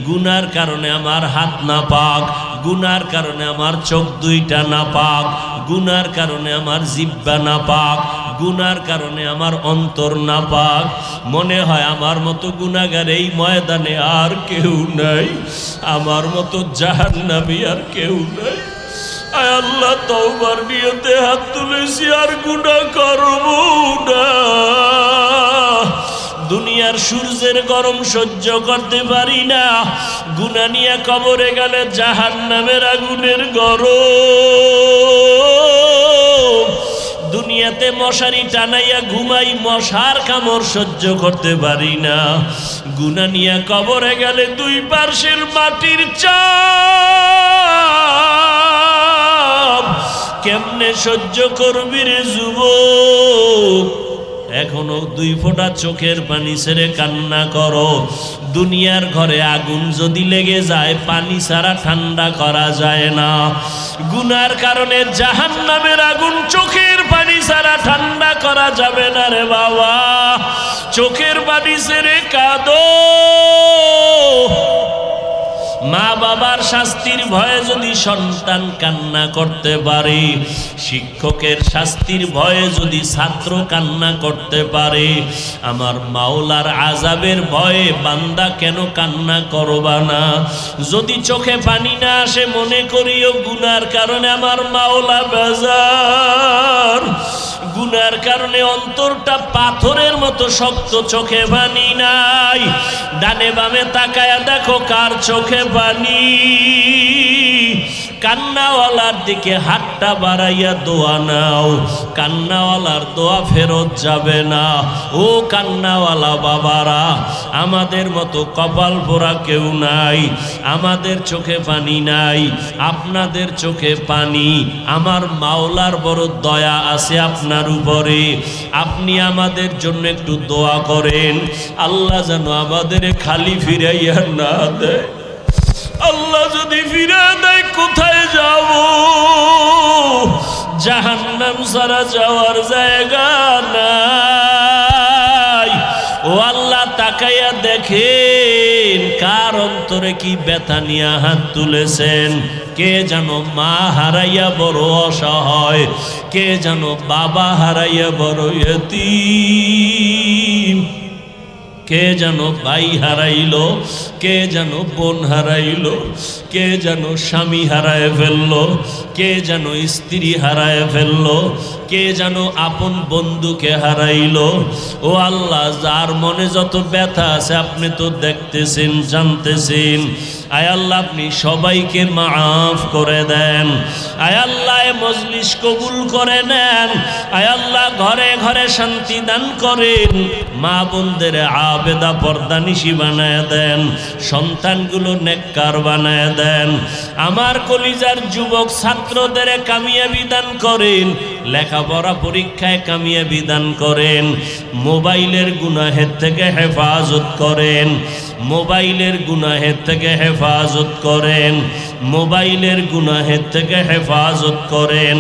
গুনার কারণে আমার হাত নাপাক, গুনার কারণে আমার চোখ দুইটা নাপাক, গুনার কারণে আমার জিহ্বা নাপাক, গুনার কারণে আমার অন্তর নাপাক। মনে হয় আমার মতো গুনাহগার এই ময়দানে আর কেউ নাই, আমার মতো জাহান্নামী আর কেউ নাই। আয় আল্লাহ, তওবার নিয়তে হাত তুলেছি, আর গুনাহ করব না। দুনিয়ার সূর্যের গরম সহ্য করতে পারি না, গুনাহ নিয়ে কবরে গেলে জাহান্নামের আগুনের গরম। দুনিয়াতে মশারি টানাইয়া ঘুমাই, মশার কামড় সহ্য করতে পারি না। গুনাহ নিয়ে কবরে গেলে দুই পার্শ্বের মাটির চাপ কেমনে সহ্য করবি রে যুবক? এখনো দুই ফোঁটা চোখের পানি ছেড়ে কান্না করো। দুনিয়ার ঘরে আগুন যদি লেগে যায়, পানি ছাড়া ঠান্ডা করা যায় না। গুনার কারণে জাহান্নামের আগুন চোখের পানি ছাড়া ঠান্ডা করা যাবে না রে বাবা। চোখের পানি ছেড়ে কাঁদো। মা বাবার শাস্তির ভয়ে যদি সন্তান কান্না করতে পারে, শিক্ষকের শাস্তির ভয়ে যদি ছাত্র কান্না করতে পারে, আমার মাওলার আযাবের ভয়ে বান্দা কেন কান্না করবা না? যদি চোখে পানি না আসে, মনে করিও গুনার কারণে আমার মাওলা বেজার। গুনার কারণে অন্তরটা পাথরের মতো শক্ত, চোখে পানি নাই। ডানে বামে তাকায়া দেখো কার চোখে পানি। কান্নাওয়ালার দিকে হাতটা বাড়াইয়া দোয়া নাও, কান্নাওয়ালার দোয়া ফেরত যাবে না। ও কান্নাওয়ালা বাবারা, আমাদের মতো কপাল পোড়া কেউ নাই, আমাদের চোখে পানি নাই, আপনাদের চোখে পানি। আমার মাওলার বড় দয়া আছে আপনার উপরে। আপনি আমাদের জন্য একটু দোয়া করেন, আল্লাহ যেন আমাদের খালি ফিরাইয়া না দেয়। আল্লাহ যদি ফিরে দেয় কোথায় যাব? জাহান্নাম ছাড়া যাওয়ার জায়গা নাই। ও আল্লাহ তাকাইয়া দেখেন কার অন্তরে কি ব্যথা নিয়ে হাত তুলেছেন। কে যেন মা হারাইয়া বড় অসহায়, কে যেন বাবা হারাইয়া বড় ইয়তীম, কে যেন ভাই হারাইল, কে যেন বোন হারাইল, কে যেন স্বামী হারায় ফেলল, কে যেন স্ত্রী হারায় ফেলল, কে যেন আপন বন্ধুকে হারাইল। ও আল্লাহ, যার মনে যত ব্যথা আছে আপনি তো দেখতেছেন, জানতেছেন। আয় আল্লাহ, আপনি সবাইকে মাফ করে দেন। আয় আল্লাহ, মজলিস কবুল করে নেন। আয় আল্লাহ, ঘরে ঘরে শান্তি দান করেন। মা বোনদের আবেদা পর্দানিশি বানায় দেন, সন্তানগুলো নেককার বানায় দেন। আমার কলিজার যুবক ছাত্রদের কামিয়াবি দান করেন, লেখাপড়া পরীক্ষায় কামিয়াবি দান করেন। মোবাইলের গুনাহের থেকে হেফাজত করেন, মোবাইলের গুনাহের থেকে হেফাজত করেন, মোবাইলের গুনাহের থেকে হেফাজত করেন।